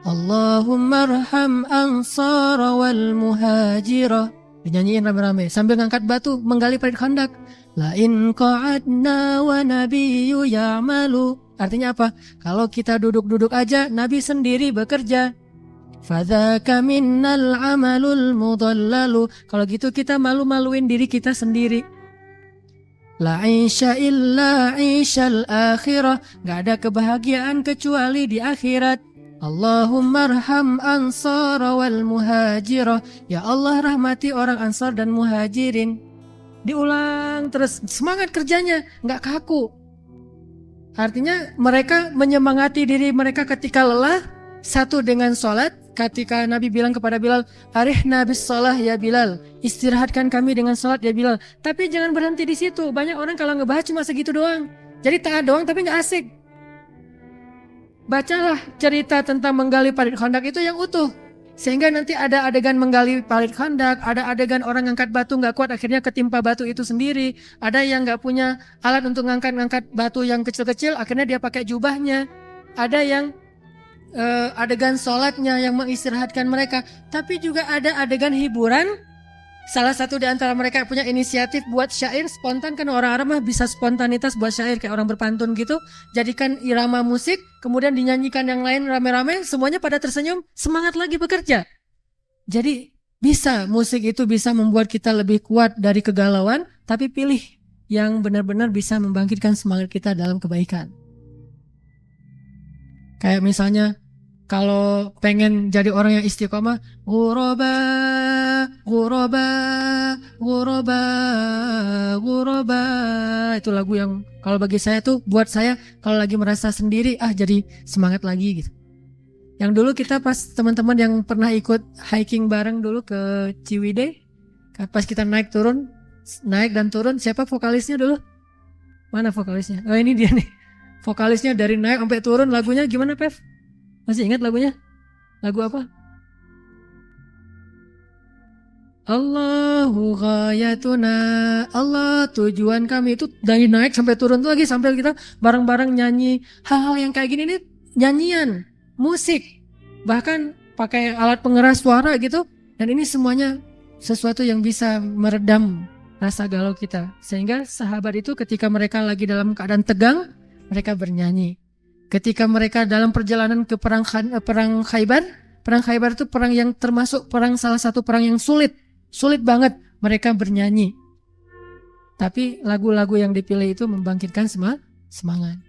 Allahumma arham ansar wal muhajirah. Dinyanyiin rame-rame sambil ngangkat batu menggali parit khandak. La in qa'adna wa nabiyyu ya'malu. Artinya apa? Kalau kita duduk-duduk aja, Nabi sendiri bekerja. Fadzaka minnal amalul mudallalu. Kalau gitu kita malu-maluin diri kita sendiri. La 'isha illa 'ishal akhirah. Gak ada kebahagiaan kecuali di akhirat. Allahumma arham ansar wal muhajirah. Ya Allah, rahmati orang ansar dan muhajirin. Diulang terus, semangat kerjanya, gak kaku. Artinya mereka menyemangati diri mereka ketika lelah. Satu dengan sholat. Ketika Nabi bilang kepada Bilal, arihna bis sholah ya Bilal, istirahatkan kami dengan sholat ya Bilal. Tapi jangan berhenti di situ. Banyak orang kalau ngebahas cuma segitu doang. Jadi taat doang tapi nggak asik. Bacalah cerita tentang menggali parit khandak itu yang utuh. Sehingga nanti ada adegan menggali parit khandak, ada adegan orang ngangkat batu nggak kuat akhirnya ketimpa batu itu sendiri. Ada yang nggak punya alat untuk ngangkat batu yang kecil-kecil akhirnya dia pakai jubahnya. Ada yang adegan sholatnya yang mengistirahatkan mereka. Tapi juga ada adegan hiburan. Salah satu di antara mereka punya inisiatif buat syair spontan, kan orang Arab mah bisa spontanitas buat syair kayak orang berpantun gitu. Jadikan irama musik, kemudian dinyanyikan yang lain rame-rame, semuanya pada tersenyum, semangat lagi bekerja. Jadi bisa, musik itu bisa membuat kita lebih kuat dari kegalauan, tapi pilih yang benar-benar bisa membangkitkan semangat kita dalam kebaikan. Kayak misalnya kalau pengen jadi orang yang istiqomah, ghuraba, ghuraba, ghuraba, ghuraba. Itu lagu yang kalau bagi saya tuh, buat saya kalau lagi merasa sendiri, jadi semangat lagi gitu. Yang dulu kita pas teman-teman yang pernah ikut hiking bareng dulu ke Ciwidey, pas kita naik dan turun, siapa vokalisnya dulu? Mana vokalisnya? Oh ini dia nih. Vokalisnya dari naik sampai turun, lagunya gimana Pev? Masih ingat lagunya? Lagu apa? Allahu ghayatuna, Allah tujuan kami. Itu dari naik sampai turun tuh lagi sampai kita bareng-bareng nyanyi. Hal-hal yang kayak gini nih nyanyian, musik, bahkan pakai alat pengeras suara gitu. Dan ini semuanya sesuatu yang bisa meredam rasa galau kita. Sehingga sahabat itu ketika mereka lagi dalam keadaan tegang, mereka bernyanyi. Ketika mereka dalam perjalanan ke perang Khaybar itu perang yang termasuk salah satu perang yang sulit banget, mereka bernyanyi. Tapi lagu-lagu yang dipilih itu membangkitkan semangat.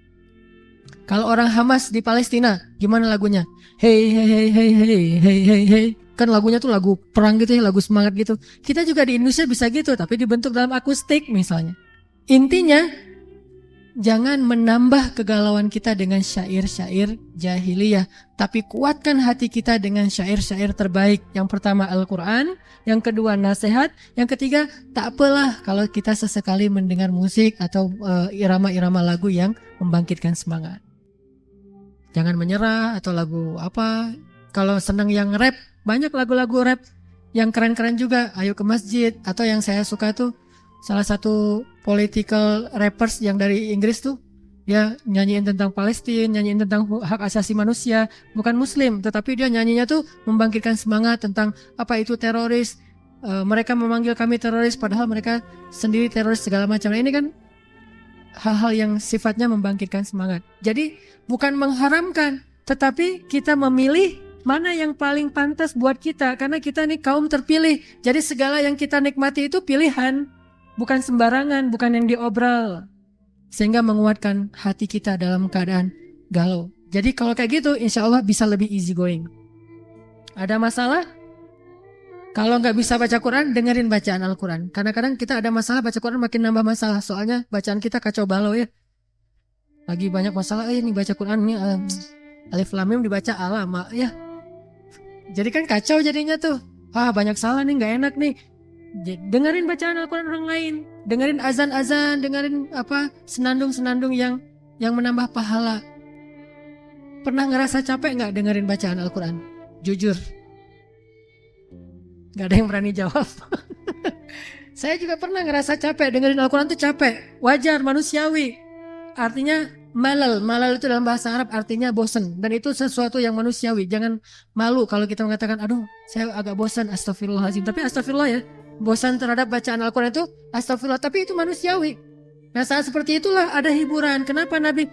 Kalau orang Hamas di Palestina, gimana lagunya? Hey hey hey hey hey hey hey hey. Kan lagunya tuh lagu perang gitu ya, lagu semangat gitu. Kita juga di Indonesia bisa gitu, tapi dibentuk dalam akustik misalnya. Intinya jangan menambah kegalauan kita dengan syair-syair jahiliyah, tapi kuatkan hati kita dengan syair-syair terbaik. Yang pertama Al-Quran, yang kedua nasihat, yang ketiga tak apalah kalau kita sesekali mendengar musik atau irama-irama lagu yang membangkitkan semangat. Jangan menyerah atau lagu apa. Kalau senang yang rap, banyak lagu-lagu rap yang keren-keren juga. Ayo ke masjid, atau yang saya suka tuh salah satu political rappers yang dari Inggris tuh, dia nyanyiin tentang Palestina, nyanyiin tentang hak asasi manusia, bukan muslim, tetapi dia nyanyinya tuh membangkitkan semangat tentang apa itu teroris, mereka memanggil kami teroris padahal mereka sendiri teroris segala macam. Nah, ini kan hal-hal yang sifatnya membangkitkan semangat. Jadi bukan mengharamkan, tetapi kita memilih mana yang paling pantas buat kita, karena kita nih kaum terpilih. Jadi segala yang kita nikmati itu pilihan, bukan sembarangan, bukan yang diobral, sehingga menguatkan hati kita dalam keadaan galau. Jadi kalau kayak gitu, insya Allah bisa lebih easy going. Ada masalah? Kalau nggak bisa baca Quran, dengerin bacaan Al-Quran. Kadang-kadang kita ada masalah, baca Quran makin nambah masalah, soalnya bacaan kita kacau balau ya. Lagi banyak masalah, ini baca Quran ini alif lam mim dibaca alama ya. Jadi kan kacau jadinya tuh. Banyak salah nih, nggak enak nih. Dengerin bacaan Al-Quran orang lain, dengerin azan-azan, dengerin senandung-senandung yang menambah pahala. Pernah ngerasa capek nggak dengerin bacaan Al-Quran? Jujur, nggak ada yang berani jawab. Saya juga pernah ngerasa capek dengerin Al-Quran tuh capek, wajar, manusiawi. Artinya malal itu dalam bahasa Arab artinya bosan, dan itu sesuatu yang manusiawi. Jangan malu kalau kita mengatakan, aduh saya agak bosan, astagfirullahaladzim. Tapi astagfirullah ya. Bosan terhadap bacaan Al-Quran itu astagfirullah, tapi itu manusiawi. Nah saat seperti itulah ada hiburan. Kenapa Nabi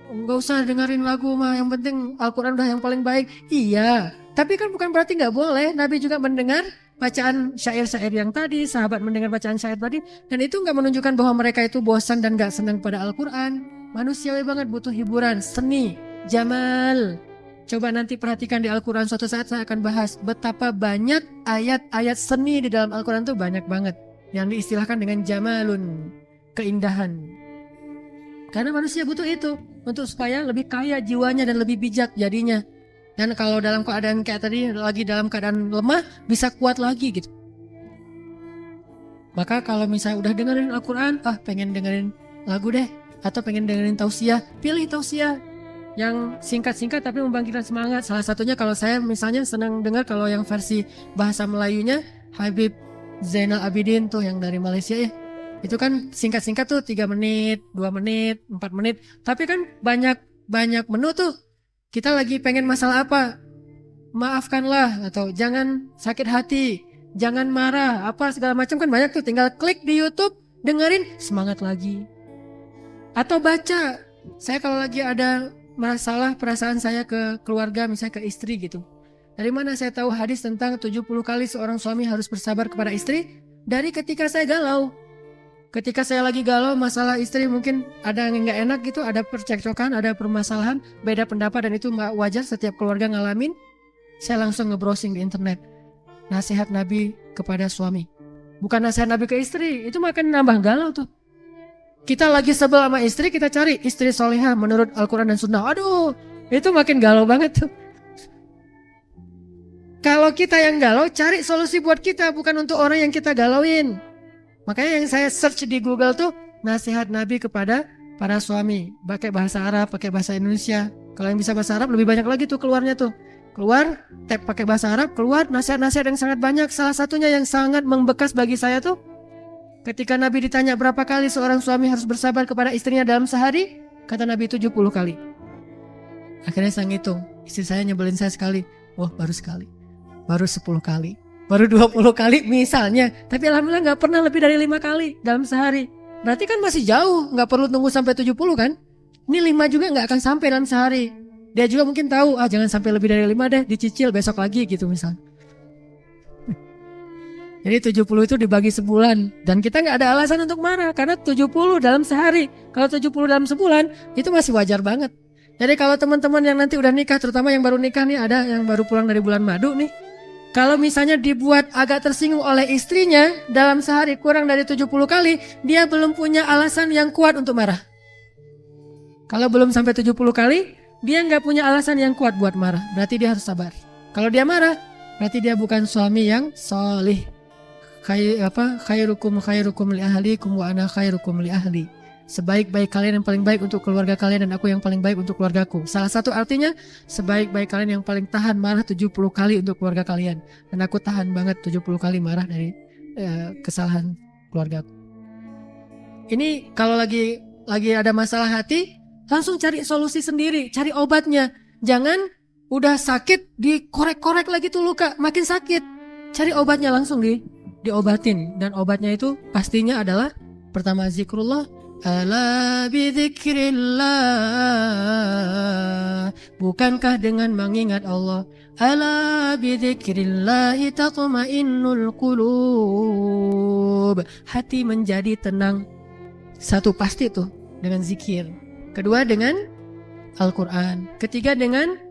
nggak usah dengerin lagu mah, yang penting Al-Quran udah yang paling baik. Iya, tapi kan bukan berarti nggak boleh. Nabi juga mendengar bacaan syair-syair yang tadi, sahabat mendengar bacaan syair tadi, dan itu nggak menunjukkan bahwa mereka itu bosan dan nggak senang pada Al-Quran. Manusiawi banget, butuh hiburan, seni, jamal. Coba nanti perhatikan di Al-Quran, suatu saat saya akan bahas betapa banyak ayat-ayat seni di dalam Al-Quran itu banyak banget. Yang diistilahkan dengan jamalun, keindahan. Karena manusia butuh itu untuk supaya lebih kaya jiwanya dan lebih bijak jadinya. Dan kalau dalam keadaan kayak tadi lagi dalam keadaan lemah bisa kuat lagi gitu. Maka kalau misalnya udah dengerin Al-Quran, pengen dengerin lagu deh, atau pengen dengerin tausiah, pilih tausiah yang singkat-singkat tapi membangkitkan semangat. Salah satunya kalau saya misalnya senang dengar kalau yang versi bahasa Melayunya Habib Zainal Abidin tuh yang dari Malaysia ya. Itu kan singkat-singkat tuh 3 menit, 2 menit, 4 menit. Tapi kan banyak menu tuh. Kita lagi pengen masalah apa? Maafkanlah atau jangan sakit hati, jangan marah, apa segala macam kan banyak tuh. Tinggal klik di YouTube, dengerin, semangat lagi. Atau baca. Saya kalau lagi ada masalah perasaan saya ke keluarga, misalnya ke istri gitu. Dari mana saya tahu hadis tentang 70 kali seorang suami harus bersabar kepada istri? Dari ketika saya galau. Ketika saya lagi galau masalah istri, mungkin ada yang gak enak gitu, ada percekcokan, ada permasalahan, beda pendapat, dan itu wajar, setiap keluarga ngalamin. Saya langsung nge-browsing di internet nasihat Nabi kepada suami. Bukan nasihat Nabi ke istri, itu makin nambah galau tuh. Kita lagi sebel sama istri, kita cari istri solehah menurut Al-Quran dan Sunnah. Aduh, itu makin galau banget tuh. Kalau kita yang galau, cari solusi buat kita, bukan untuk orang yang kita galauin. Makanya yang saya search di Google tuh nasihat Nabi kepada para suami. Pakai bahasa Arab, pakai bahasa Indonesia. Kalau yang bisa bahasa Arab lebih banyak lagi tuh keluarnya tuh. Keluar, tab pakai bahasa Arab, keluar nasihat-nasihat yang sangat banyak. Salah satunya yang sangat membekas bagi saya tuh, ketika Nabi ditanya berapa kali seorang suami harus bersabar kepada istrinya dalam sehari, kata Nabi 70 kali. Akhirnya saya ngitung, istri saya nyebelin saya sekali. Oh, baru sekali. Baru 10 kali. Baru 20 kali misalnya. Tapi alhamdulillah gak pernah lebih dari 5 kali dalam sehari. Berarti kan masih jauh, gak perlu tunggu sampai 70 kan. Ini 5 juga gak akan sampai dalam sehari. Dia juga mungkin tahu, jangan sampai lebih dari 5 deh, dicicil besok lagi gitu misalnya. Jadi 70 itu dibagi sebulan. Dan kita gak ada alasan untuk marah, karena 70 dalam sehari. Kalau 70 dalam sebulan, itu masih wajar banget. Jadi kalau teman-teman yang nanti udah nikah, terutama yang baru nikah nih, ada yang baru pulang dari bulan madu nih. Kalau misalnya dibuat agak tersinggung oleh istrinya dalam sehari kurang dari 70 kali, dia belum punya alasan yang kuat untuk marah. Kalau belum sampai 70 kali, dia nggak punya alasan yang kuat buat marah. Berarti dia harus sabar. Kalau dia marah, berarti dia bukan suami yang solih. Khairukum li ahlikum wa ana khairukum li ahli. Sebaik-baik kalian yang paling baik untuk keluarga kalian, dan aku yang paling baik untuk keluargaku. Salah satu artinya, sebaik-baik kalian yang paling tahan marah 70 kali untuk keluarga kalian. Dan aku tahan banget 70 kali marah dari kesalahan keluargaku. Ini kalau lagi ada masalah hati, langsung cari solusi sendiri, cari obatnya. Jangan udah sakit dikorek-korek lagi tuh luka, makin sakit. Cari obatnya langsung diobatin. Dan obatnya itu pastinya adalah pertama zikrullah. Ala bidzikrillah, bukankah dengan mengingat Allah? Ala bidzikrillahi tatma'innul qulub, hati menjadi tenang. Satu pasti tuh dengan zikir. Kedua dengan Al-Quran. Ketiga dengan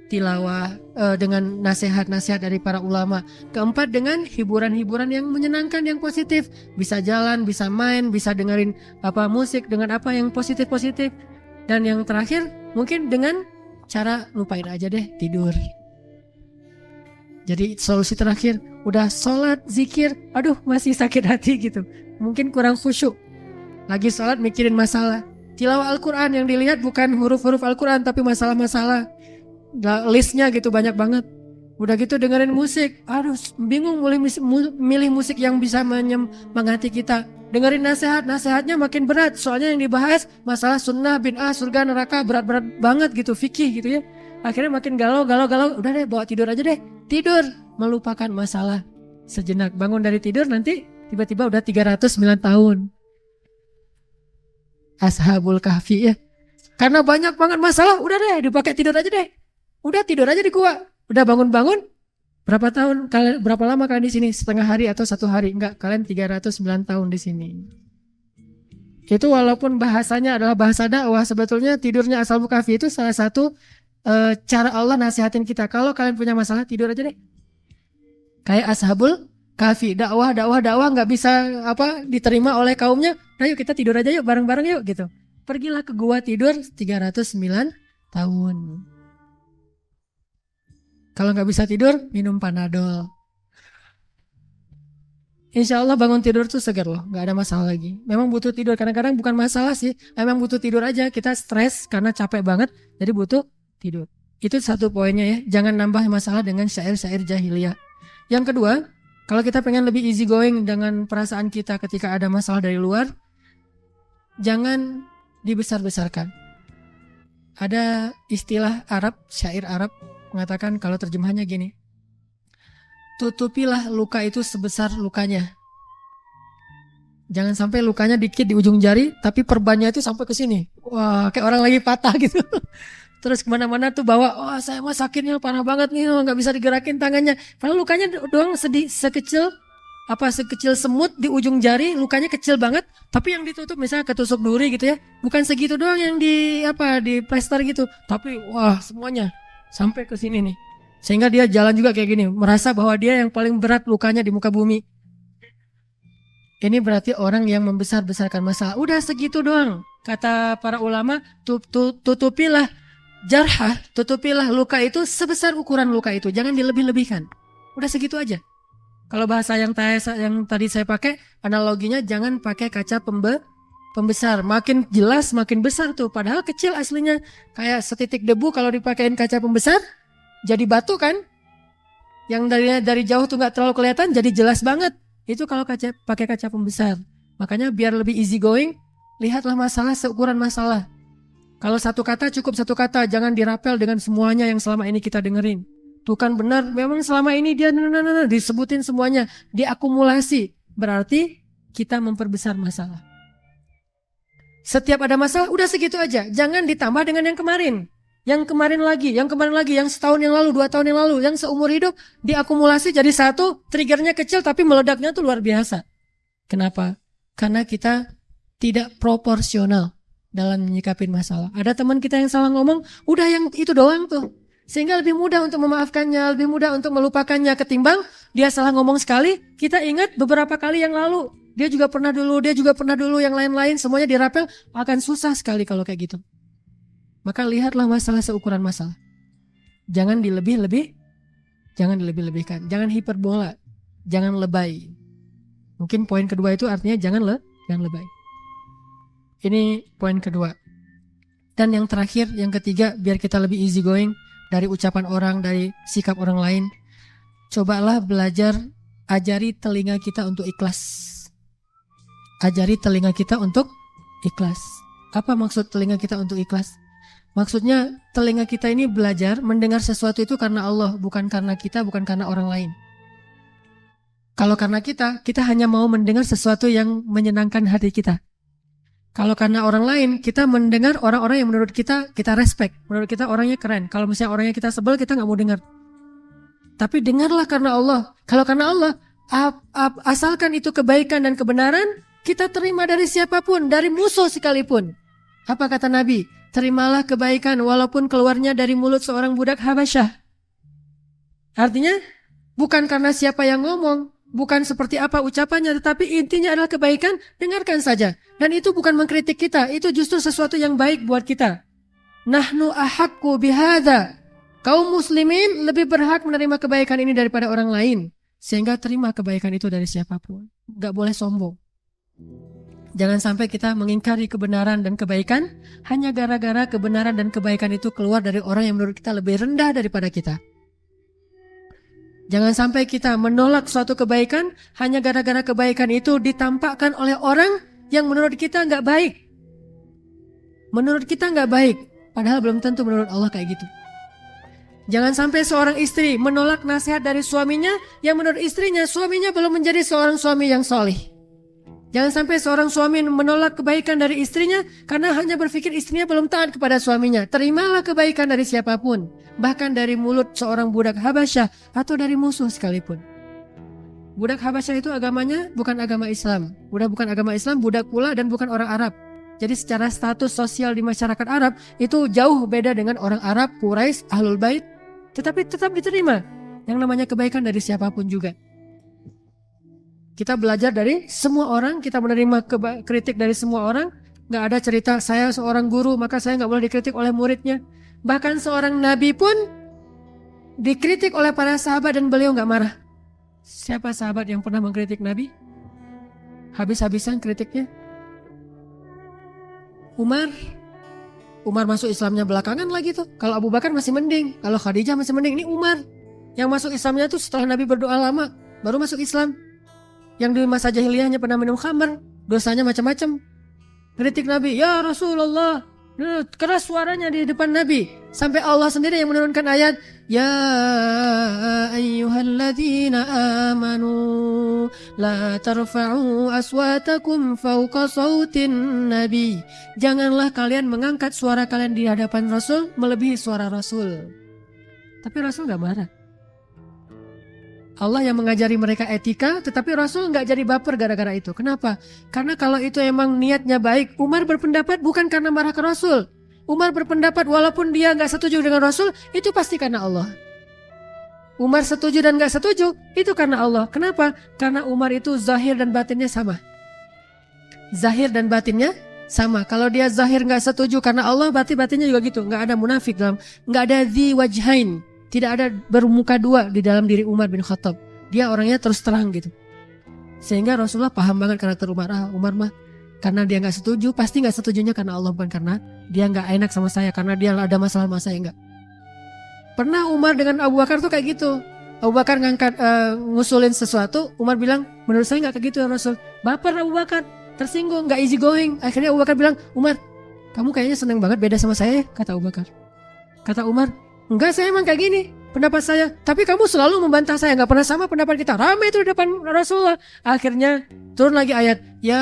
tilawah, dengan nasihat-nasihat dari para ulama. Keempat dengan hiburan-hiburan yang menyenangkan, yang positif. Bisa jalan, bisa main, bisa dengerin musik dengan apa yang positif-positif. Dan yang terakhir mungkin dengan cara lupain aja deh, tidur. Jadi solusi terakhir, udah sholat, zikir, aduh masih sakit hati gitu, mungkin kurang khusyuk. Lagi sholat mikirin masalah, tilawah Al-Quran, yang dilihat bukan huruf-huruf Al-Quran tapi masalah-masalah. Listnya gitu banyak banget. Udah gitu dengerin musik, aduh bingung milih musik yang bisa menyemangati kita. Dengerin nasihatnya makin berat, soalnya yang dibahas masalah sunnah, bid'ah, surga, neraka, berat-berat banget gitu, fikih gitu ya. Akhirnya makin galau, udah deh bawa tidur aja deh. Tidur, melupakan masalah sejenak. Bangun dari tidur nanti tiba-tiba udah 309 tahun. Ashabul Kahfi ya. Karena banyak banget masalah, udah deh dipakai tidur aja deh. Udah tidur aja di gua. Udah bangun-bangun. Berapa tahun kalian, berapa lama kalian di sini? Setengah hari atau 1 hari? Enggak, kalian 309 tahun di sini. Itu walaupun bahasanya adalah bahasa dakwah, sebetulnya tidurnya Ashabul Kahfi itu salah satu cara Allah nasihatin kita. Kalau kalian punya masalah, tidur aja deh. Kayak Ashabul Kahfi, dakwah enggak bisa diterima oleh kaumnya. Nah, yuk kita tidur aja yuk, bareng-bareng yuk gitu. Pergilah ke gua tidur 309 tahun. Kalau nggak bisa tidur, minum Panadol. Insya Allah bangun tidur tuh segar loh, nggak ada masalah lagi. Memang butuh tidur, kadang-kadang bukan masalah sih, memang butuh tidur aja. Kita stres karena capek banget, jadi butuh tidur. Itu satu poinnya ya, jangan nambah masalah dengan syair-syair jahiliyah. Yang kedua, kalau kita pengen lebih easy going dengan perasaan kita ketika ada masalah dari luar, jangan dibesar-besarkan. Ada istilah Arab, syair Arab mengatakan kalau terjemahannya gini, tutupilah luka itu sebesar lukanya. Jangan sampai lukanya dikit di ujung jari, tapi perbannya itu sampai ke sini. Wah, kayak orang lagi patah gitu. Terus kemana-mana tuh bawa, wah saya mah sakitnya parah banget nih, nggak bisa digerakin tangannya. Padahal lukanya doang sekecil semut di ujung jari, lukanya kecil banget. Tapi yang ditutup misalnya ketusuk duri gitu ya, bukan segitu doang yang di plester gitu. Tapi wah semuanya sampai ke sini nih. Sehingga dia jalan juga kayak gini, merasa bahwa dia yang paling berat lukanya di muka bumi. Ini berarti orang yang membesar-besarkan masalah. Udah segitu doang. Kata para ulama, tutupilah jarhah, tutupilah luka itu sebesar ukuran luka itu. Jangan dilebih-lebihkan. Udah segitu aja. Kalau bahasa yang tadi saya pakai, analoginya jangan pakai kaca pembesar. Makin jelas, makin besar tuh. Padahal kecil aslinya. Kayak setitik debu kalau dipakein kaca pembesar, jadi batu kan? Yang dari jauh tuh nggak terlalu kelihatan, jadi jelas banget. Itu kalau pakai kaca pembesar. Makanya biar lebih easy going, lihatlah masalah seukuran masalah. Kalau satu kata cukup satu kata, jangan dirapel dengan semuanya yang selama ini kita dengerin. Tuh kan benar, memang selama ini dia disebutin semuanya, diakumulasi. Berarti kita memperbesar masalah. Setiap ada masalah, udah segitu aja. Jangan ditambah dengan yang kemarin. Yang kemarin lagi, yang setahun yang lalu, 2 tahun yang lalu, yang seumur hidup diakumulasi jadi satu, triggernya kecil tapi meledaknya tuh luar biasa. Kenapa? Karena kita tidak proporsional dalam menyikapin masalah. Ada teman kita yang salah ngomong, udah yang itu doang tuh. Sehingga lebih mudah untuk memaafkannya, lebih mudah untuk melupakannya ketimbang dia salah ngomong sekali, kita ingat beberapa kali yang lalu. Dia juga pernah dulu, yang lain-lain, semuanya dirapel, akan susah sekali kalau kayak gitu. Maka lihatlah masalah seukuran masalah. Jangan dilebih-lebihkan. Jangan hiperbola. Jangan lebay. Mungkin poin kedua itu artinya jangan lebay. Ini poin kedua. Dan yang terakhir, yang ketiga, biar kita lebih easy going dari ucapan orang, dari sikap orang lain. Cobalah belajar, ajari telinga kita untuk ikhlas. Ajari telinga kita untuk ikhlas. Apa maksud telinga kita untuk ikhlas? Maksudnya telinga kita ini belajar mendengar sesuatu itu karena Allah, bukan karena kita, bukan karena orang lain. Kalau karena kita hanya mau mendengar sesuatu yang menyenangkan hati kita. Kalau karena orang lain, kita mendengar orang-orang yang menurut kita respect, menurut kita orangnya keren. Kalau misalnya orangnya kita sebel, kita nggak mau dengar. Tapi dengarlah karena Allah. Kalau karena Allah, asalkan itu kebaikan dan kebenaran, kita terima dari siapapun, dari musuh sekalipun. Apa kata Nabi? Terimalah kebaikan walaupun keluarnya dari mulut seorang budak Habasyah. Artinya bukan karena siapa yang ngomong, bukan seperti apa ucapannya, tetapi intinya adalah kebaikan, dengarkan saja. Dan itu bukan mengkritik kita, itu justru sesuatu yang baik buat kita. Nahnu ahaqqu bihadza. Kaum muslimin lebih berhak menerima kebaikan ini daripada orang lain. Sehingga terima kebaikan itu dari siapapun. Gak boleh sombong. Jangan sampai kita mengingkari kebenaran dan kebaikan hanya gara-gara kebenaran dan kebaikan itu keluar dari orang yang menurut kita lebih rendah daripada kita. Jangan sampai kita menolak suatu kebaikan hanya gara-gara kebaikan itu ditampakkan oleh orang yang menurut kita nggak baik. Menurut kita nggak baik, padahal belum tentu menurut Allah kayak gitu. Jangan sampai seorang istri menolak nasihat dari suaminya yang menurut istrinya, suaminya belum menjadi seorang suami yang solih. Jangan sampai seorang suami menolak kebaikan dari istrinya karena hanya berpikir istrinya belum taat kepada suaminya. Terimalah kebaikan dari siapapun, bahkan dari mulut seorang budak Habasyah atau dari musuh sekalipun. Budak Habasyah itu agamanya bukan agama Islam. Bukan agama Islam, budak pula dan bukan orang Arab. Jadi secara status sosial di masyarakat Arab itu jauh beda dengan orang Arab, Quraisy, Ahlul Bait. Tetapi tetap diterima yang namanya kebaikan dari siapapun juga. Kita belajar dari semua orang, kita menerima kritik dari semua orang, Nggak ada cerita saya seorang guru maka saya nggak boleh dikritik oleh muridnya. Bahkan seorang nabi pun dikritik oleh para sahabat dan beliau nggak marah. Siapa sahabat yang pernah mengkritik nabi? Habis-habisan kritiknya. Umar masuk Islamnya belakangan lagi tuh. Kalau Abu Bakar masih mending, kalau Khadijah masih mending. Ini Umar yang masuk Islamnya tuh setelah Nabi berdoa lama baru masuk Islam. Yang di masa jahiliyahnya pernah minum khamar, dosanya macam-macam. Kritik Nabi, ya Rasulullah, keras suaranya di depan Nabi. Sampai Allah sendiri yang menurunkan ayat, ya ayyuhalladzina amanu la tarfa'u aswatakum fawqa sautin nabi. Janganlah kalian mengangkat suara kalian di hadapan Rasul melebihi suara Rasul. Tapi Rasul gak marah. Allah yang mengajari mereka etika, tetapi Rasul nggak jadi baper gara-gara itu. Kenapa? Karena kalau itu emang niatnya baik, Umar berpendapat bukan karena marah ke Rasul. Umar berpendapat walaupun dia nggak setuju dengan Rasul, itu pasti karena Allah. Umar setuju dan nggak setuju, itu karena Allah. Kenapa? Karena Umar itu zahir dan batinnya sama. Zahir dan batinnya sama. Kalau dia zahir nggak setuju karena Allah, berarti batinnya juga gitu. Nggak ada munafik dalam, nggak ada dzi wajhain. Tidak ada bermuka dua di dalam diri Umar bin Khattab. Dia orangnya terus terang gitu. Sehingga Rasulullah paham banget karakter Umar. Umar mah karena dia gak setuju, pasti gak setujunya karena Allah, bukan karena dia gak enak sama saya, karena dia ada masalah sama saya, enggak. Pernah Umar dengan Abu Bakar tuh kayak gitu. Abu Bakar ngusulin sesuatu, Umar bilang, menurut saya gak kayak gitu ya Rasul. Baper Abu Bakar, tersinggung, gak easy going. Akhirnya Abu Bakar bilang, Umar, kamu kayaknya seneng banget beda sama saya, kata Abu Bakar. Kata Umar, enggak, saya emang kayak gini pendapat saya, tapi kamu selalu membantah saya, nggak pernah sama pendapat kita. Ramai itu di depan Rasulullah. Akhirnya turun lagi ayat, ya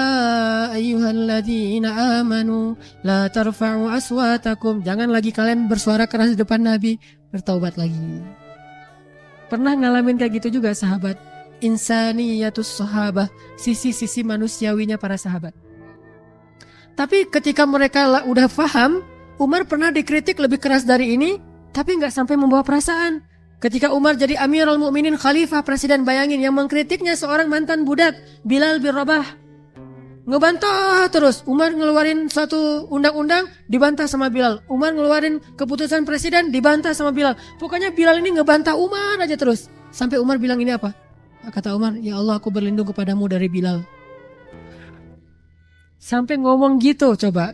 ayyuhalladzina amanu la tarfa'u aswatakum. Jangan lagi kalian bersuara keras di depan Nabi. Bertaubat lagi. Pernah ngalamin kayak gitu juga sahabat. Insaniyatus sahabah, sisi-sisi manusiawinya para sahabat. Tapi ketika mereka udah paham, Umar pernah dikritik lebih keras dari ini, tapi nggak sampai membawa perasaan. Ketika Umar jadi Amirul Mukminin, khalifah, presiden, bayangin yang mengkritiknya seorang mantan budak, Bilal bin Rabah. Ngebantah terus. Umar ngeluarin suatu undang-undang, dibantah sama Bilal. Umar ngeluarin keputusan presiden, dibantah sama Bilal. Pokoknya Bilal ini ngebantah Umar aja terus. Sampai Umar bilang ini apa? Kata Umar, ya Allah, aku berlindung kepadamu dari Bilal. Sampai ngomong gitu coba.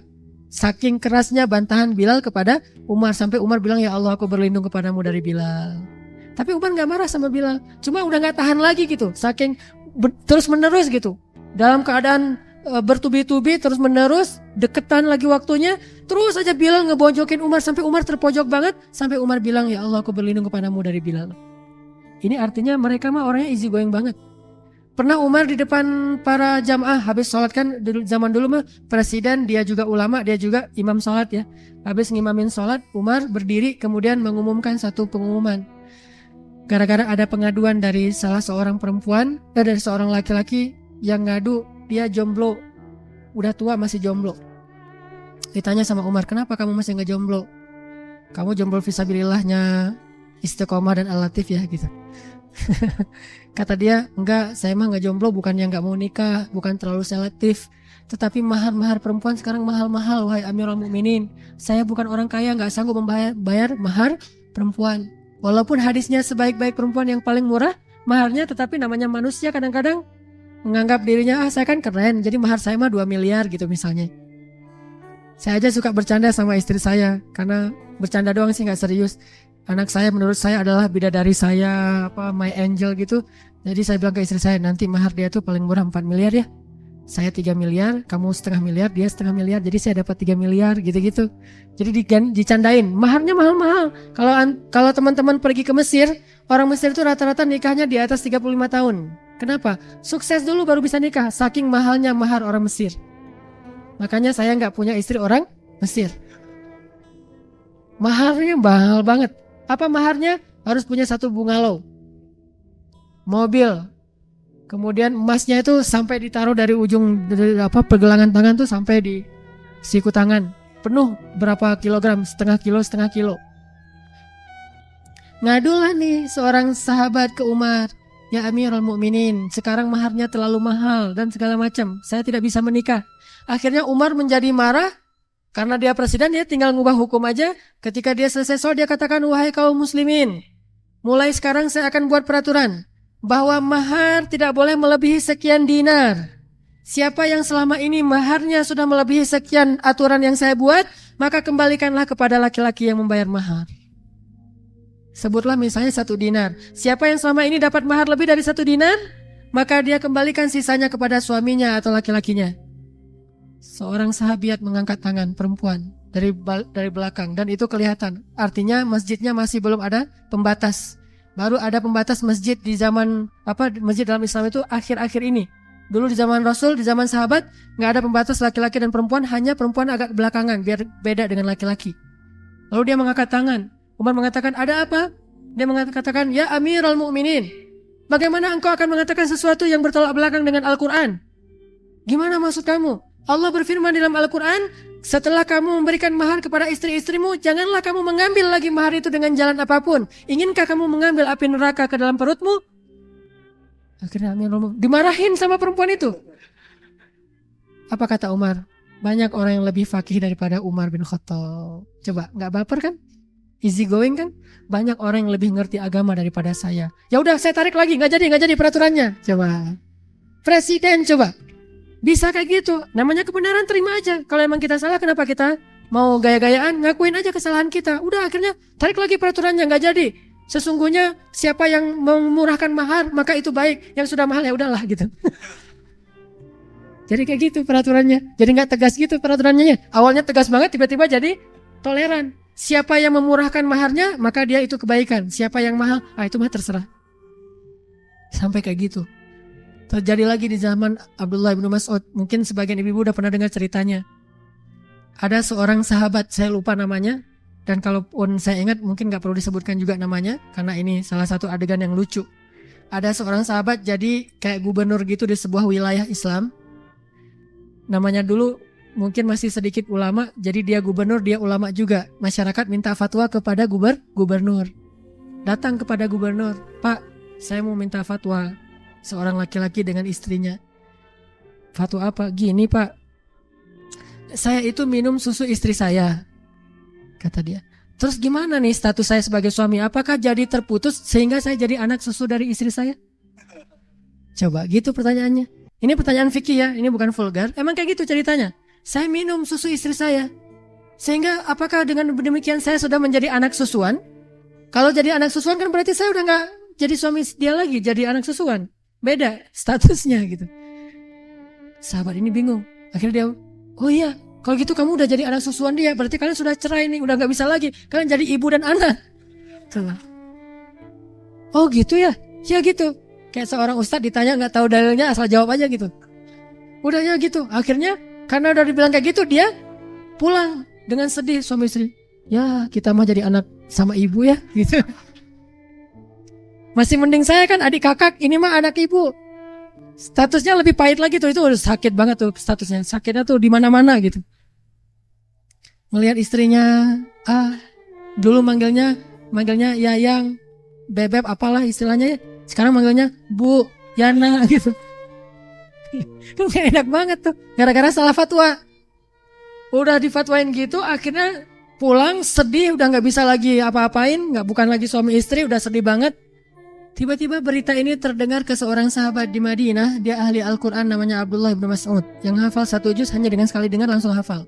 Saking kerasnya bantahan Bilal kepada Umar, sampai Umar bilang, ya Allah, aku berlindung kepadamu dari Bilal. Tapi Umar gak marah sama Bilal, cuma udah gak tahan lagi gitu. Saking terus menerus gitu, dalam keadaan bertubi-tubi terus menerus, deketan lagi waktunya, terus aja Bilal ngebojokin Umar sampai Umar terpojok banget, sampai Umar bilang, ya Allah, aku berlindung kepadamu dari Bilal. Ini artinya mereka mah orangnya easy going banget. Pernah Umar di depan para jamaah habis sholat, kan zaman dulu mah presiden, dia juga ulama, dia juga imam sholat ya. Habis ngimamin sholat, Umar berdiri kemudian mengumumkan satu pengumuman. Gara-gara ada pengaduan dari salah seorang perempuan, dari seorang laki-laki yang ngadu dia jomblo, udah tua masih jomblo. Ditanya sama Umar, kenapa kamu masih nggak jomblo? Kamu jomblo fisabilillahnya Istiqomah dan Al-Latif ya gitu. Kata dia, enggak, saya mah nggak jomblo, bukan yang nggak mau nikah, bukan terlalu selektif, tetapi mahar perempuan sekarang mahal-mahal, wahai Amirul Mukminin. Saya bukan orang kaya, nggak sanggup membayar mahar perempuan. Walaupun hadisnya sebaik-baik perempuan yang paling murah maharnya, tetapi namanya manusia kadang-kadang menganggap dirinya, saya kan keren, jadi mahar saya mah 2 miliar gitu misalnya. Saya aja suka bercanda sama istri saya, karena bercanda doang sih, nggak serius. Anak saya menurut saya adalah bidadari saya, my angel gitu. Jadi saya bilang ke istri saya, nanti mahar dia tuh paling murah 4 miliar ya. Saya 3 miliar, kamu setengah miliar, dia setengah miliar, jadi saya dapat 3 miliar gitu-gitu. Jadi dicandain, maharnya mahal-mahal. Kalau teman-teman pergi ke Mesir, orang Mesir itu rata-rata nikahnya di atas 35 tahun. Kenapa? Sukses dulu baru bisa nikah, saking mahalnya mahar orang Mesir. Makanya saya nggak punya istri orang Mesir. Maharnya mahal banget. Apa maharnya? Harus punya 1 bungalow, mobil, kemudian emasnya itu sampai ditaruh dari ujung pergelangan tangan tuh sampai di siku tangan, penuh berapa kilogram, setengah kilo. Ngadulah nih seorang sahabat ke Umar, ya Amirul Mukminin, sekarang maharnya terlalu mahal dan segala macam. Saya tidak bisa menikah. Akhirnya Umar menjadi marah karena dia presiden, dia tinggal ngubah hukum aja. Ketika dia selesai sholat, dia katakan, wahai kaum muslimin, mulai sekarang saya akan buat peraturan bahwa mahar tidak boleh melebihi sekian dinar. Siapa yang selama ini maharnya sudah melebihi sekian aturan yang saya buat, maka kembalikanlah kepada laki-laki yang membayar mahar. Sebutlah misalnya 1 dinar. Siapa yang selama ini dapat mahar lebih dari 1 dinar, maka dia kembalikan sisanya kepada suaminya atau laki-lakinya. Seorang sahabiat mengangkat tangan, perempuan, dari belakang, dan itu kelihatan. Artinya masjidnya masih belum ada pembatas. Baru ada pembatas masjid di zaman masjid dalam Islam itu akhir-akhir ini. Dulu di zaman Rasul, di zaman sahabat, nggak ada pembatas laki-laki dan perempuan, hanya perempuan agak belakangan biar beda dengan laki-laki. Lalu dia mengangkat tangan. Umar mengatakan, ada apa? Dia mengatakan, ya Amirul Mukminin, bagaimana engkau akan mengatakan sesuatu yang bertolak belakang dengan Al-Quran? Gimana maksud kamu? Allah berfirman dalam Al-Quran, setelah kamu memberikan mahar kepada istri-istrimu, janganlah kamu mengambil lagi mahar itu dengan jalan apapun. Inginkah kamu mengambil api neraka ke dalam perutmu? Akhirnya Amirul Mukminin dimarahin sama perempuan itu. Apa kata Umar? Banyak orang yang lebih fakih daripada Umar bin Khattab. Coba, nggak baper kan? Easy going kan? Banyak orang yang lebih ngerti agama daripada saya. Ya udah, saya tarik lagi, nggak jadi peraturannya. Coba, presiden coba bisa kayak gitu. Namanya kebenaran, terima aja. Kalau emang kita salah, kenapa kita mau gaya-gayaan? Ngakuin aja kesalahan kita. Udah, akhirnya tarik lagi peraturannya, nggak jadi. Sesungguhnya siapa yang memurahkan mahar, maka itu baik. Yang sudah mahal ya udahlah gitu. Jadi kayak gitu peraturannya. Jadi nggak tegas gitu peraturannya. Awalnya tegas banget, tiba-tiba jadi toleran. Siapa yang memurahkan maharnya, maka dia itu kebaikan. Siapa yang mahal, itu mah terserah. Sampai kayak gitu. Terjadi lagi di zaman Abdullah bin Mas'ud. Mungkin sebagian ibu-ibu udah pernah dengar ceritanya. Ada seorang sahabat, saya lupa namanya. Dan kalaupun saya ingat, mungkin gak perlu disebutkan juga namanya. Karena ini salah satu adegan yang lucu. Ada seorang sahabat jadi kayak gubernur gitu di sebuah wilayah Islam. Namanya dulu mungkin masih sedikit ulama, jadi dia gubernur, dia ulama juga. Masyarakat minta fatwa kepada gubernur. Datang kepada gubernur, Pak, saya mau minta fatwa. Seorang laki-laki dengan istrinya. Fatwa apa? Gini Pak, saya itu minum susu istri saya, kata dia. Terus gimana nih status saya sebagai suami? Apakah jadi terputus sehingga saya jadi anak susu dari istri saya? Coba gitu pertanyaannya. Ini pertanyaan fikih ya, ini bukan vulgar. Emang kayak gitu ceritanya. Saya minum susu istri saya, sehingga apakah dengan demikian saya sudah menjadi anak susuan? Kalau jadi anak susuan kan berarti saya udah gak jadi suami dia lagi, jadi anak susuan. Beda statusnya gitu. Sahabat ini bingung. Akhirnya dia, oh iya, kalau gitu kamu udah jadi anak susuan dia, berarti kalian sudah cerai nih, udah gak bisa lagi. Kalian jadi ibu dan anak. Oh gitu ya? Ya gitu. Kayak seorang ustadz ditanya gak tahu dalilnya, asal jawab aja gitu. Udah ya gitu. Akhirnya karena udah dibilang kayak gitu, dia pulang dengan sedih suami istri. Ya kita mah jadi anak sama ibu ya gitu. Masih mending saya kan adik kakak, ini mah anak ibu. Statusnya lebih pahit lagi tuh, itu udah sakit banget tuh statusnya. Sakitnya tuh di mana-mana gitu. Melihat istrinya, dulu manggilnya Yayang, Bebeb apalah istilahnya ya. Sekarang manggilnya Bu, Yana gitu. Kan gak enak banget tuh, gara-gara salah fatwa. Udah difatwain gitu, akhirnya pulang sedih, udah gak bisa lagi apa-apain, bukan lagi suami istri, udah sedih banget. Tiba-tiba berita ini terdengar ke seorang sahabat di Madinah. Dia ahli Al-Quran, namanya Abdullah bin Mas'ud, yang hafal 1 juz hanya dengan sekali dengar langsung hafal.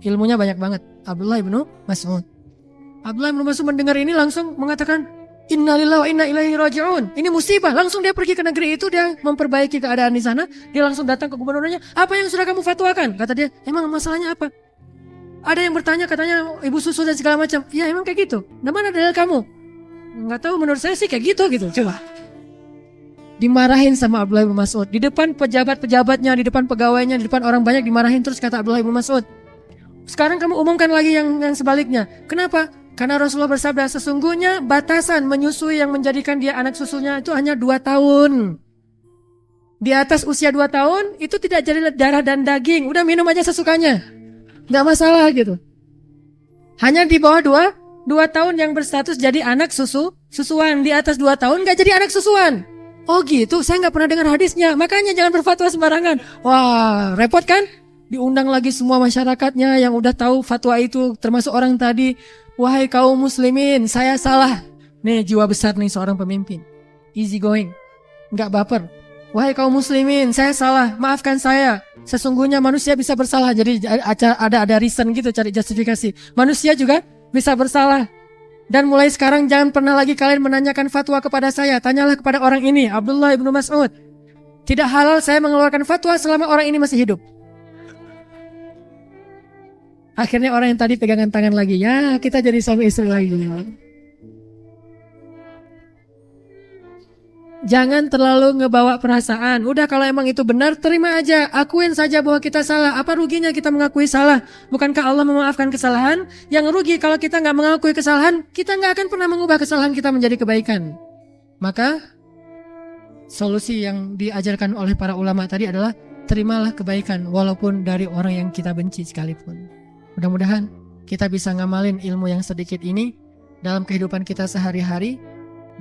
Ilmunya banyak banget. Abdullah bin Mas'ud mendengar ini langsung mengatakan, Innalillahi wa inna ilaihi raji'un. Ini musibah. Langsung dia pergi ke negeri itu, dia memperbaiki keadaan di sana. Dia langsung datang ke gubernurnya. Apa yang sudah kamu fatwakan? Kata dia, emang masalahnya apa? Ada yang bertanya, katanya ibu susu dan segala macam. Ya emang kayak gitu. Nah, mana dalil kamu? Nggak tahu, menurut saya sih kayak gitu. Coba. Dimarahin sama Abdullah bin Mas'ud. Di depan pejabat-pejabatnya, di depan pegawainya, di depan orang banyak dimarahin terus, kata Abdullah bin Mas'ud. Sekarang kamu umumkan lagi yang sebaliknya. Kenapa? Karena Rasulullah bersabda, sesungguhnya batasan menyusui yang menjadikan dia anak susunya itu hanya 2 tahun. Di atas usia 2 tahun itu tidak jadi darah dan daging. Udah minum aja sesukanya, gak masalah gitu. Hanya di bawah 2 tahun yang berstatus jadi anak susuan. Di atas 2 tahun gak jadi anak susuan. Oh gitu, saya nggak pernah dengar hadisnya. Makanya jangan berfatwa sembarangan. Wah, repot kan? Diundang lagi semua masyarakatnya yang udah tahu fatwa itu, termasuk orang tadi. Wahai kaum muslimin, saya salah. Nih jiwa besar nih seorang pemimpin. Easy going, nggak baper. Wahai kaum muslimin, saya salah. Maafkan saya. Sesungguhnya manusia bisa bersalah. Jadi ada reason gitu, cari justifikasi. Manusia juga bisa bersalah. Dan mulai sekarang jangan pernah lagi kalian menanyakan fatwa kepada saya. Tanyalah kepada orang ini, Abdullah ibnu Mas'ud. Tidak halal saya mengeluarkan fatwa selama orang ini masih hidup. Akhirnya orang yang tadi pegangan tangan lagi. Ya, kita jadi suami istri lagi. Jangan terlalu ngebawa perasaan. Udah kalau emang itu benar, terima aja. Akuin saja bahwa kita salah. Apa ruginya kita mengakui salah? Bukankah Allah memaafkan kesalahan? Yang rugi kalau kita nggak mengakui kesalahan, kita nggak akan pernah mengubah kesalahan kita menjadi kebaikan. Maka solusi yang diajarkan oleh para ulama tadi adalah terimalah kebaikan walaupun dari orang yang kita benci sekalipun. Mudah-mudahan kita bisa ngamalin ilmu yang sedikit ini dalam kehidupan kita sehari-hari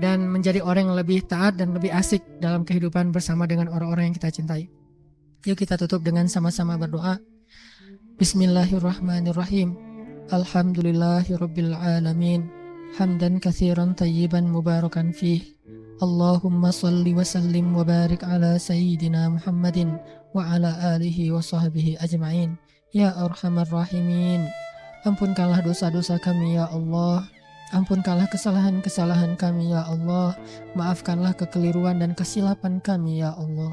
dan menjadi orang yang lebih taat dan lebih asik dalam kehidupan bersama dengan orang-orang yang kita cintai. Yuk kita tutup dengan sama-sama berdoa. Bismillahirrahmanirrahim. Alhamdulillahirabbil alamin. Hamdan katsiran tayyiban mubarakan fih. Allahumma shalli wa sallim wa barik ala sayyidina Muhammadin wa ala alihi wa sahbihi ajma'in. Ya arhamar rahimin. Ampunkanlah dosa-dosa kami ya Allah. Ampunkanlah kesalahan-kesalahan kami ya Allah. Maafkanlah kekeliruan dan kesilapan kami ya Allah.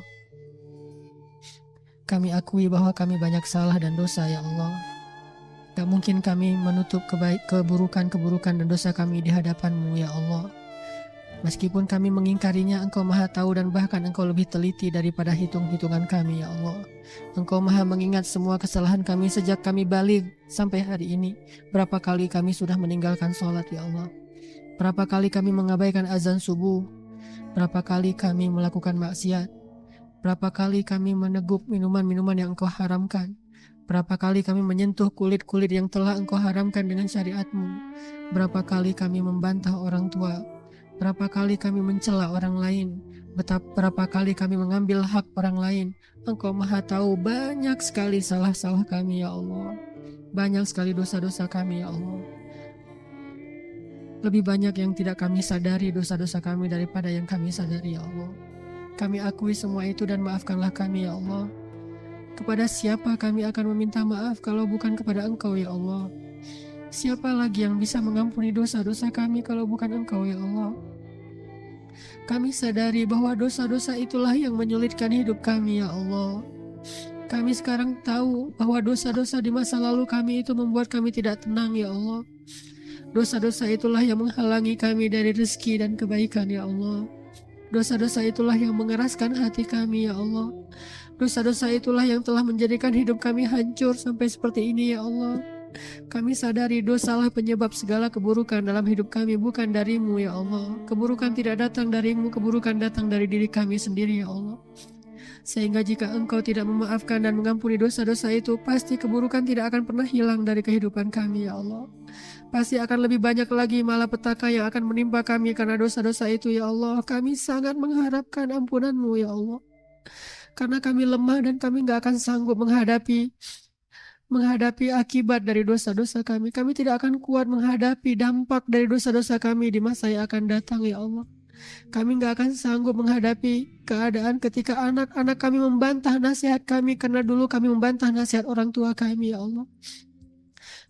Kami akui bahwa kami banyak salah dan dosa ya Allah. Gak mungkin kami menutup keburukan-keburukan dan dosa kami di hadapan-Mu ya Allah. Meskipun kami mengingkarinya, Engkau Maha Tahu dan bahkan Engkau lebih teliti daripada hitung-hitungan kami ya Allah. Engkau Maha mengingat semua kesalahan kami sejak kami balik sampai hari ini. Berapa kali kami sudah meninggalkan sholat ya Allah. Berapa kali kami mengabaikan azan subuh. Berapa kali kami melakukan maksiat. Berapa kali kami menegup minuman-minuman yang Engkau haramkan. Berapa kali kami menyentuh kulit-kulit yang telah Engkau haramkan dengan syariat-Mu. Berapa kali kami membantah orang tua. Berapa kali kami mencela orang lain. Berapa kali kami mengambil hak orang lain. Engkau Maha Tahu banyak sekali salah-salah kami ya Allah. Banyak sekali dosa-dosa kami ya Allah. Lebih banyak yang tidak kami sadari dosa-dosa kami daripada yang kami sadari ya Allah. Kami akui semua itu dan maafkanlah kami ya Allah. Kepada siapa kami akan meminta maaf kalau bukan kepada Engkau ya Allah? Siapa lagi yang bisa mengampuni dosa-dosa kami kalau bukan Engkau ya Allah? Kami sadari bahwa dosa-dosa itulah yang menyulitkan hidup kami ya Allah. Kami sekarang tahu bahwa dosa-dosa di masa lalu kami itu membuat kami tidak tenang ya Allah. Dosa-dosa itulah yang menghalangi kami dari rezeki dan kebaikan ya Allah. Dosa-dosa itulah yang mengeraskan hati kami ya Allah. Dosa-dosa itulah yang telah menjadikan hidup kami hancur sampai seperti ini ya Allah. Kami sadari dosalah penyebab segala keburukan dalam hidup kami, bukan dari-Mu ya Allah. Keburukan tidak datang dari-Mu, keburukan datang dari diri kami sendiri ya Allah. Sehingga jika Engkau tidak memaafkan dan mengampuni dosa-dosa itu, pasti keburukan tidak akan pernah hilang dari kehidupan kami ya Allah. Pasti akan lebih banyak lagi malapetaka yang akan menimpa kami karena dosa-dosa itu ya Allah. Kami sangat mengharapkan ampunan-Mu ya Allah. Karena kami lemah dan kami gak akan sanggup menghadapi akibat dari dosa-dosa kami. Kami tidak akan kuat menghadapi dampak dari dosa-dosa kami di masa yang akan datang ya Allah. Kami gak akan sanggup menghadapi keadaan ketika anak-anak kami membantah nasihat kami karena dulu kami membantah nasihat orang tua kami ya Allah.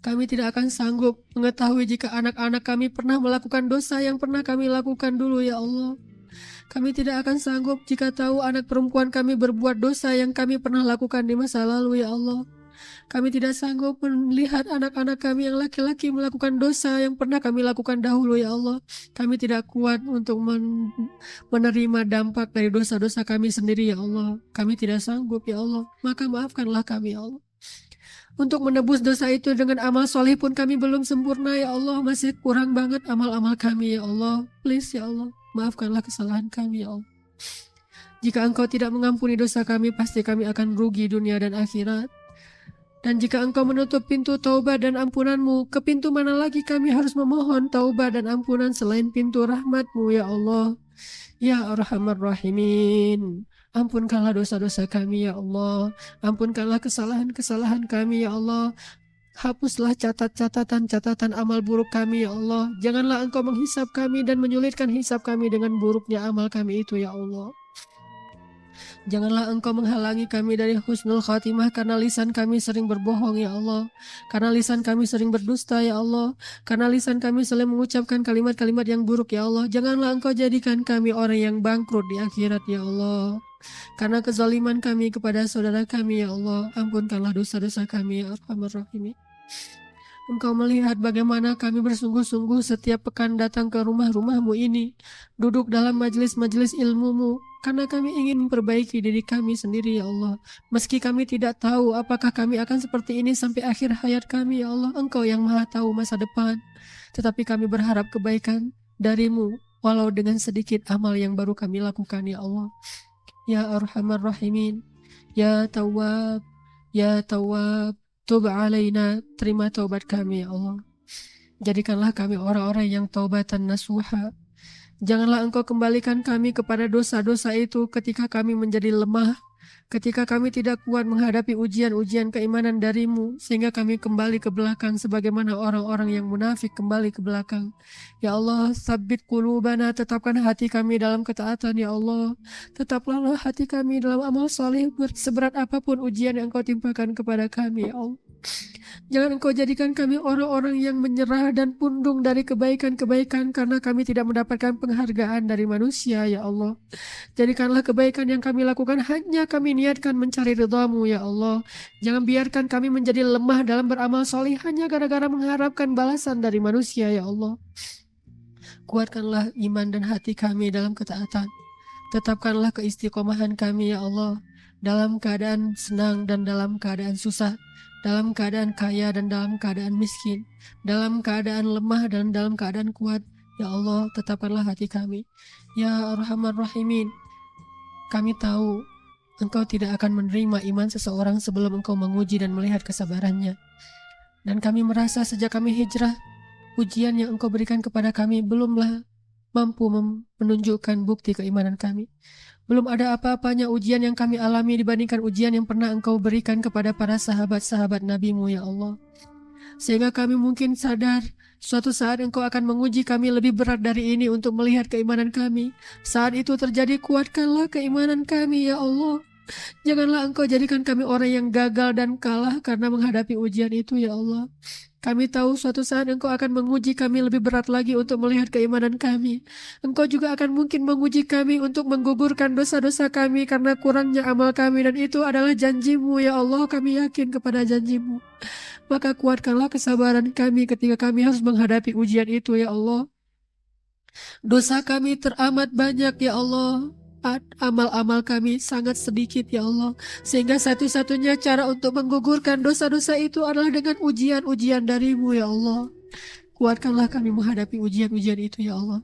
Kami tidak akan sanggup mengetahui jika anak-anak kami pernah melakukan dosa yang pernah kami lakukan dulu ya Allah. Kami tidak akan sanggup jika tahu anak perempuan kami berbuat dosa yang kami pernah lakukan di masa lalu ya Allah. Kami tidak sanggup melihat anak-anak kami yang laki-laki melakukan dosa yang pernah kami lakukan dahulu ya Allah. Kami tidak kuat untuk menerima dampak dari dosa-dosa kami sendiri ya Allah. Kami tidak sanggup ya Allah. Maka maafkanlah kami ya Allah. Untuk menebus dosa itu dengan amal soleh pun kami belum sempurna ya Allah. Masih kurang banget amal-amal kami ya Allah. Please ya Allah, maafkanlah kesalahan kami ya Allah. Jika Engkau tidak mengampuni dosa kami, pasti kami akan rugi dunia dan akhirat. Dan jika Engkau menutup pintu taubat dan ampunan-Mu, ke pintu mana lagi kami harus memohon taubat dan ampunan selain pintu rahmat-Mu ya Allah. Ya Arhamar Rahimin, ampunkanlah dosa-dosa kami ya Allah. Ampunkanlah kesalahan-kesalahan kami ya Allah. Hapuslah catatan amal buruk kami ya Allah. Janganlah Engkau menghisap kami dan menyulitkan hisap kami dengan buruknya amal kami itu ya Allah. Janganlah Engkau menghalangi kami dari husnul khatimah karena lisan kami sering berbohong ya Allah. Karena lisan kami sering berdusta ya Allah. Karena lisan kami sering mengucapkan kalimat-kalimat yang buruk ya Allah. Janganlah Engkau jadikan kami orang yang bangkrut di akhirat ya Allah. Karena kezaliman kami kepada saudara kami ya Allah. Ampunkanlah dosa-dosa kami ya Arhamar Rahimin. Engkau melihat bagaimana kami bersungguh-sungguh setiap pekan datang ke rumah-rumahmu ini, duduk dalam majelis-majelis ilmumu, karena kami ingin memperbaiki diri kami sendiri ya Allah. Meski kami tidak tahu apakah kami akan seperti ini sampai akhir hayat kami ya Allah. Engkau yang maha tahu masa depan. Tetapi kami berharap kebaikan darimu, walau dengan sedikit amal yang baru kami lakukan ya Allah. Ya Arhamar Rahimin, Ya Tawwab, Ya Tawwab, Tub alaina, terima taubat kami ya Allah. Jadikanlah kami orang-orang yang taubatan nasuha. Janganlah Engkau kembalikan kami kepada dosa-dosa itu ketika kami menjadi lemah, ketika kami tidak kuat menghadapi ujian-ujian keimanan darimu, sehingga kami kembali ke belakang sebagaimana orang-orang yang munafik kembali ke belakang. Ya Allah, sabbit qulubana, tetapkan hati kami dalam ketaatan ya Allah. Tetaplah hati kami dalam amal saleh seberat apapun ujian yang Engkau timpakan kepada kami ya Allah. Jangan Engkau jadikan kami orang-orang yang menyerah dan pundung dari kebaikan-kebaikan karena kami tidak mendapatkan penghargaan dari manusia ya Allah. Jadikanlah kebaikan yang kami lakukan hanya kami niatkan mencari ridha-Mu ya Allah. Jangan biarkan kami menjadi lemah dalam beramal soleh hanya gara-gara mengharapkan balasan dari manusia ya Allah. Kuatkanlah iman dan hati kami dalam ketaatan. Tetapkanlah keistiqomahan kami ya Allah, dalam keadaan senang dan dalam keadaan susah, dalam keadaan kaya dan dalam keadaan miskin, dalam keadaan lemah dan dalam keadaan kuat. Ya Allah, tetapkanlah hati kami. Ya Arhamar Rahimin, kami tahu Engkau tidak akan menerima iman seseorang sebelum Engkau menguji dan melihat kesabarannya. Dan kami merasa sejak kami hijrah, ujian yang Engkau berikan kepada kami belumlah mampu menunjukkan bukti keimanan kami. Belum ada apa-apanya ujian yang kami alami dibandingkan ujian yang pernah Engkau berikan kepada para sahabat-sahabat Nabi-Mu ya Allah. Sehingga kami mungkin sadar suatu saat Engkau akan menguji kami lebih berat dari ini untuk melihat keimanan kami. Saat itu terjadi, kuatkanlah keimanan kami ya Allah. Janganlah Engkau jadikan kami orang yang gagal dan kalah karena menghadapi ujian itu ya Allah. Kami tahu suatu saat Engkau akan menguji kami lebih berat lagi untuk melihat keimanan kami. Engkau juga akan mungkin menguji kami untuk menggugurkan dosa-dosa kami karena kurangnya amal kami. Dan itu adalah janji-Mu ya Allah, kami yakin kepada janji-Mu. Maka kuatkanlah kesabaran kami ketika kami harus menghadapi ujian itu ya Allah. Dosa kami teramat banyak ya Allah. Amal-amal kami sangat sedikit ya Allah. Sehingga satu-satunya cara untuk menggugurkan dosa-dosa itu adalah dengan ujian-ujian dari-Mu ya Allah. Kuatkanlah kami menghadapi ujian-ujian itu ya Allah.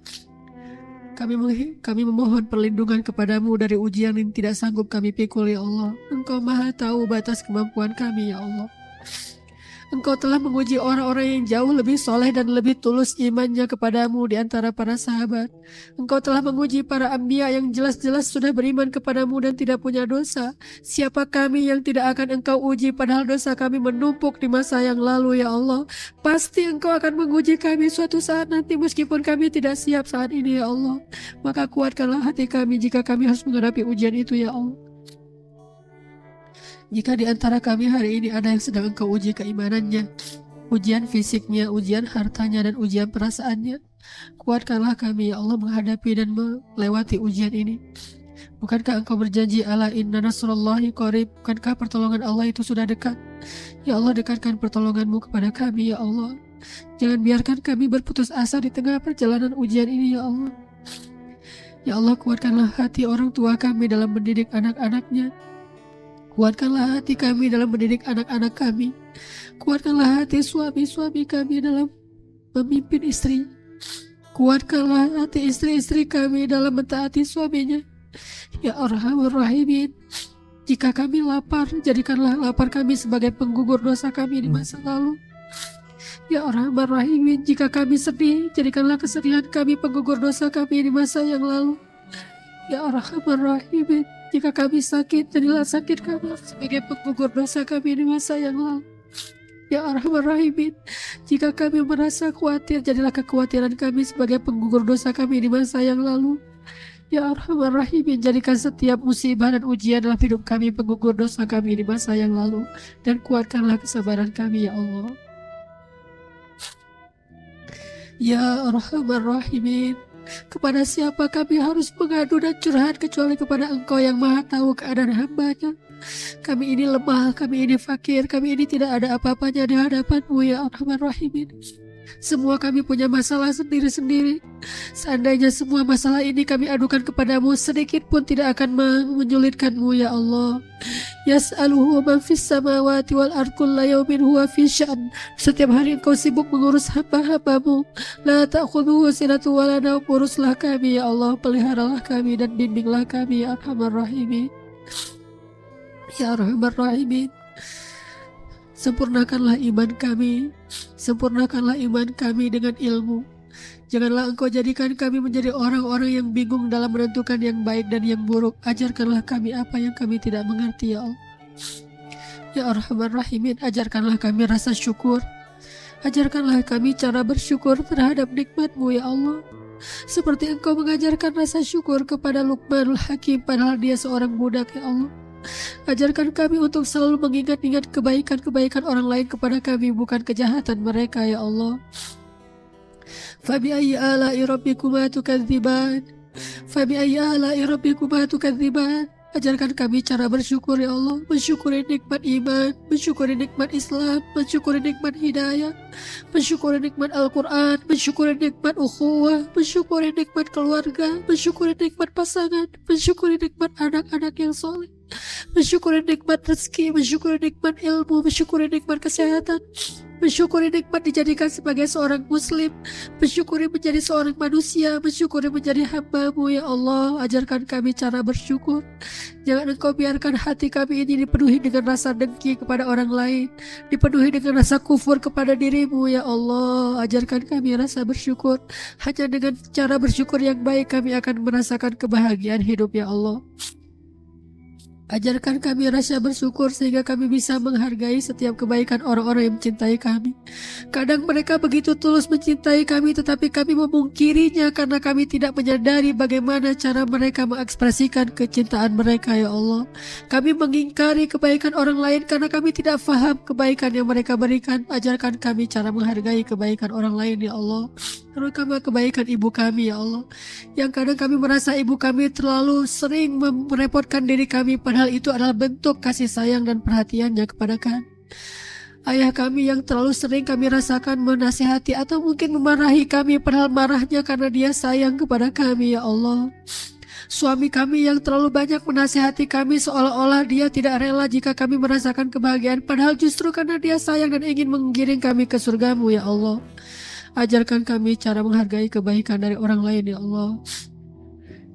Kami memohon perlindungan kepada-Mu dari ujian yang tidak sanggup kami pikul ya Allah. Engkau maha tahu batas kemampuan kami ya Allah. Engkau telah menguji orang-orang yang jauh lebih soleh dan lebih tulus imannya kepadamu di antara para sahabat. Engkau telah menguji para anbiya yang jelas-jelas sudah beriman kepadamu dan tidak punya dosa. Siapa kami yang tidak akan Engkau uji padahal dosa kami menumpuk di masa yang lalu ya Allah. Pasti Engkau akan menguji kami suatu saat nanti meskipun kami tidak siap saat ini ya Allah. Maka kuatkanlah hati kami jika kami harus menghadapi ujian itu ya Allah. Jika di antara kami hari ini ada yang sedang Engkau uji keimanannya, ujian fisiknya, ujian hartanya, dan ujian perasaannya, kuatkanlah kami ya Allah menghadapi dan melewati ujian ini. Bukankah Engkau berjanji ala inna nasrullahi qarib? Bukankah pertolongan Allah itu sudah dekat? Ya Allah, dekatkan pertolongan-Mu kepada kami ya Allah. Jangan biarkan kami berputus asa di tengah perjalanan ujian ini ya Allah. Ya Allah, kuatkanlah hati orang tua kami dalam mendidik anak-anaknya. Kuatkanlah hati kami dalam mendidik anak-anak kami. Kuatkanlah hati suami-suami kami dalam memimpin istri. Kuatkanlah hati istri-istri kami dalam mentaati suaminya. Ya Arhamar Rahimin, jika kami lapar, jadikanlah lapar kami sebagai penggugur dosa kami di masa lalu. Ya Arhamar Rahimin, jika kami sedih, jadikanlah kesedihan kami penggugur dosa kami di masa yang lalu. Ya Arhamar Rahimin, jika kami sakit, jadilah sakit kami sebagai penggugur dosa kami di masa yang lalu. Ya Arhamar Rahimin, jika kami merasa khawatir, jadilah kekhawatiran kami sebagai penggugur dosa kami di masa yang lalu. Ya Arhamar Rahimin, jadikan setiap musibah dan ujian dalam hidup kami penggugur dosa kami di masa yang lalu, dan kuatkanlah kesabaran kami, ya Allah. Ya Arhamar Rahimin, kepada siapa kami harus mengadu dan curhat kecuali kepada Engkau yang Maha Tahu keadaan hamba-Nya. Kami ini lemah, kami ini fakir, kami ini tidak ada apa-apanya di hadapan-Mu, ya Arhamar Rahimin. Semua kami punya masalah sendiri-sendiri. Seandainya semua masalah ini kami adukan kepadamu, sedikit pun tidak akan menyulitkanmu, ya Allah. Yas'aluhu man fis samawati wal ardh kulla yawmin huwa fi sya'n. Setiap hari Engkau sibuk mengurus hamba-hambamu. La ta'khudhuhu sinatun wa la nawm. Uruslah kami, ya Allah, peliharalah kami dan bimbinglah kami, ya Arhamar Rahimin. Ya Arhamar Rahimin, sempurnakanlah iman kami. Sempurnakanlah iman kami dengan ilmu. Janganlah Engkau jadikan kami menjadi orang-orang yang bingung dalam menentukan yang baik dan yang buruk. Ajarkanlah kami apa yang kami tidak mengerti, ya Allah. Ya Arhamar Rahimin, ajarkanlah kami rasa syukur. Ajarkanlah kami cara bersyukur terhadap nikmat-Mu, ya Allah. Seperti Engkau mengajarkan rasa syukur kepada Luqmanul Hakim padahal dia seorang budak, ya Allah. Ajarkan kami untuk selalu mengingat-ingat kebaikan-kebaikan orang lain kepada kami, bukan kejahatan mereka, ya Allah. Fabi'ayyi ala'i rabbikuma tukadziban. Fabi'ayyi ala'i rabbikuma tukadziban. Ajarkan kami cara bersyukur, ya Allah. Mensyukuri nikmat iman, mensyukuri nikmat Islam, mensyukuri nikmat hidayah, mensyukuri nikmat Al-Quran, mensyukuri nikmat ukhuwah, mensyukuri nikmat keluarga, mensyukuri nikmat pasangan, mensyukuri nikmat anak-anak yang soleh, mensyukuri nikmat rezeki, mensyukuri nikmat ilmu, mensyukuri nikmat kesehatan, mensyukuri nikmat dijadikan sebagai seorang muslim, mensyukuri menjadi seorang manusia, mensyukuri menjadi hamba-Mu, ya Allah. Ajarkan kami cara bersyukur. Jangan Engkau biarkan hati kami ini dipenuhi dengan rasa dengki kepada orang lain, dipenuhi dengan rasa kufur kepada diri-Mu, ya Allah. Ajarkan kami rasa bersyukur. Hanya dengan cara bersyukur yang baik kami akan merasakan kebahagiaan hidup, ya Allah. Ajarkan kami rasa bersyukur sehingga kami bisa menghargai setiap kebaikan orang-orang yang mencintai kami. Kadang mereka begitu tulus mencintai kami, tetapi kami memungkirinya karena kami tidak menyadari bagaimana cara mereka mengekspresikan kecintaan mereka, ya Allah. Kami mengingkari kebaikan orang lain karena kami tidak faham kebaikan yang mereka berikan. Ajarkan kami cara menghargai kebaikan orang lain, ya Allah. Terutama kebaikan ibu kami, ya Allah. Yang kadang kami merasa ibu kami terlalu sering merepotkan diri kami, padahal itu adalah bentuk kasih sayang dan perhatiannya kepada kami. Ayah kami yang terlalu sering kami rasakan menasihati atau mungkin memarahi kami, padahal marahnya karena dia sayang kepada kami, ya Allah. Suami kami yang terlalu banyak menasihati kami seolah-olah dia tidak rela jika kami merasakan kebahagiaan, padahal justru karena dia sayang dan ingin menggiring kami ke surga-Mu, ya Allah. Ajarkan kami cara menghargai kebaikan dari orang lain, ya Allah.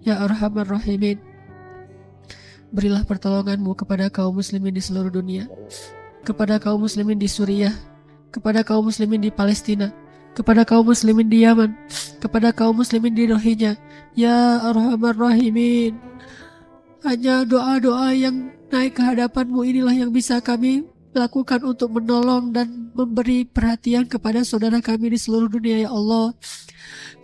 Ya Arhamar Rahimin, berilah pertolongan-Mu kepada kaum muslimin di seluruh dunia, kepada kaum muslimin di Suriah, kepada kaum muslimin di Palestina, kepada kaum muslimin di Yaman, kepada kaum muslimin di Rohingya. Ya Arhamar Rahimin, hanya doa-doa yang naik ke hadapan-Mu inilah yang bisa kami lakukan untuk menolong dan memberi perhatian kepada saudara kami di seluruh dunia, ya Allah.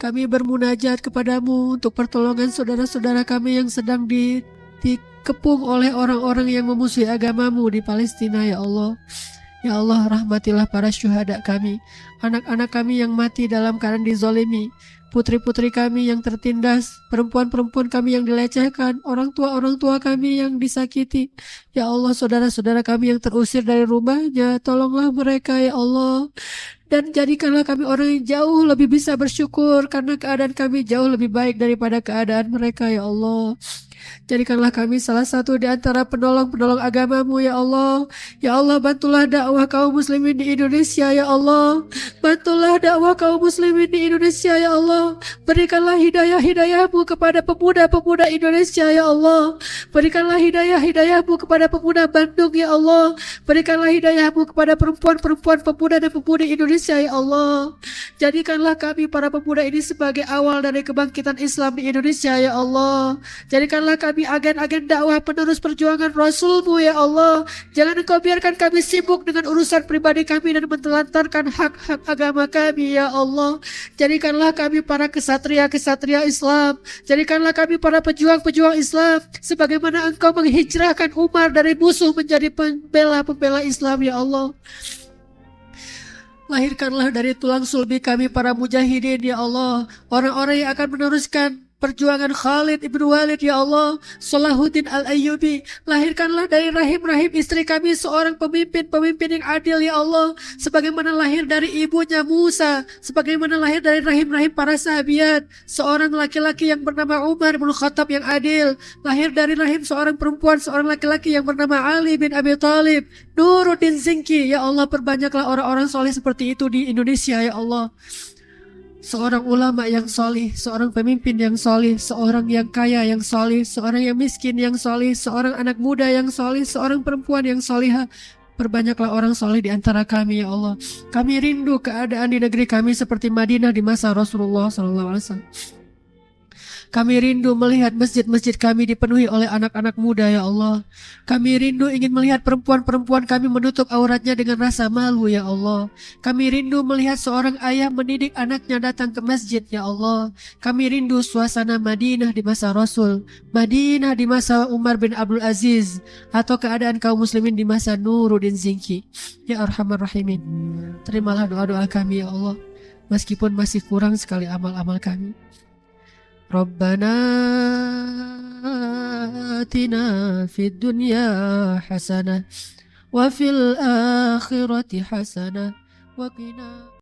Kami bermunajat kepadamu untuk pertolongan saudara-saudara kami yang sedang dikepung oleh orang-orang yang memusuhi agamamu di Palestina, ya Allah. Ya Allah, rahmatilah para syuhada kami, anak-anak kami yang mati dalam keadaan dizolimi, putri-putri kami yang tertindas, perempuan-perempuan kami yang dilecehkan, orang tua kami yang disakiti. Ya Allah, saudara-saudara kami yang terusir dari rumahnya, tolonglah mereka, ya Allah. Dan jadikanlah kami orang yang jauh lebih bisa bersyukur karena keadaan kami jauh lebih baik daripada keadaan mereka, ya Allah. Jadikanlah kami salah satu di antara penolong-penolong agamamu ya Allah. Ya Allah, bantulah dakwah kaum muslimin di Indonesia ya Allah. Bantulah dakwah kaum muslimin di Indonesia ya Allah. Berikanlah hidayah-hidayahmu kepada pemuda-pemuda Indonesia ya Allah. Berikanlah hidayah-hidayahmu kepada pemuda Bandung ya Allah. Berikanlah hidayahmu kepada perempuan-perempuan pemuda dan pemudi Indonesia ya Allah. Jadikanlah kami para pemuda ini sebagai awal dari kebangkitan Islam di Indonesia ya Allah. Jadikanlah kami agen-agen dakwah penerus perjuangan Rasul-Mu ya Allah. Jangan Engkau biarkan kami sibuk dengan urusan pribadi kami dan mentelantarkan hak-hak agama kami ya Allah. Jadikanlah kami para kesatria-kesatria Islam. Jadikanlah kami para pejuang-pejuang Islam, sebagaimana Engkau menghijrahkan Umar dari musuh menjadi pembela-pembela Islam ya Allah. Lahirkanlah dari tulang sulbi kami para mujahidin ya Allah, orang-orang yang akan meneruskan perjuangan Khalid ibn Walid ya Allah. Salahuddin al-Ayyubi, lahirkanlah dari rahim-rahim istri kami seorang pemimpin-pemimpin yang adil ya Allah, sebagaimana lahir dari ibunya Musa, sebagaimana lahir dari rahim-rahim para sahabat seorang laki-laki yang bernama Umar bin Khattab yang adil, lahir dari rahim seorang perempuan, seorang laki-laki yang bernama Ali bin Abi Thalib, Nuruddin Zinki ya Allah. Perbanyaklah orang-orang soleh seperti itu di Indonesia ya Allah. Seorang ulama yang solih, seorang pemimpin yang solih, seorang yang kaya yang solih, seorang yang miskin yang solih, seorang anak muda yang solih, seorang perempuan yang solihah. Perbanyaklah orang solih di antara kami ya Allah. Kami rindu keadaan di negeri kami seperti Madinah di masa Rasulullah SAW. Kami rindu melihat masjid-masjid kami dipenuhi oleh anak-anak muda ya Allah. Kami rindu ingin melihat perempuan-perempuan kami menutup auratnya dengan rasa malu ya Allah. Kami rindu melihat seorang ayah mendidik anaknya datang ke masjid ya Allah. Kami rindu suasana Madinah di masa Rasul, Madinah di masa Umar bin Abdul Aziz, atau keadaan kaum muslimin di masa Nuruddin Zinki. Ya Arhamar Rahimin, terimalah doa-doa kami ya Allah, meskipun masih kurang sekali amal-amal kami. Rabbana atina fid dunya hasanah wa fil akhirati hasanah wa qina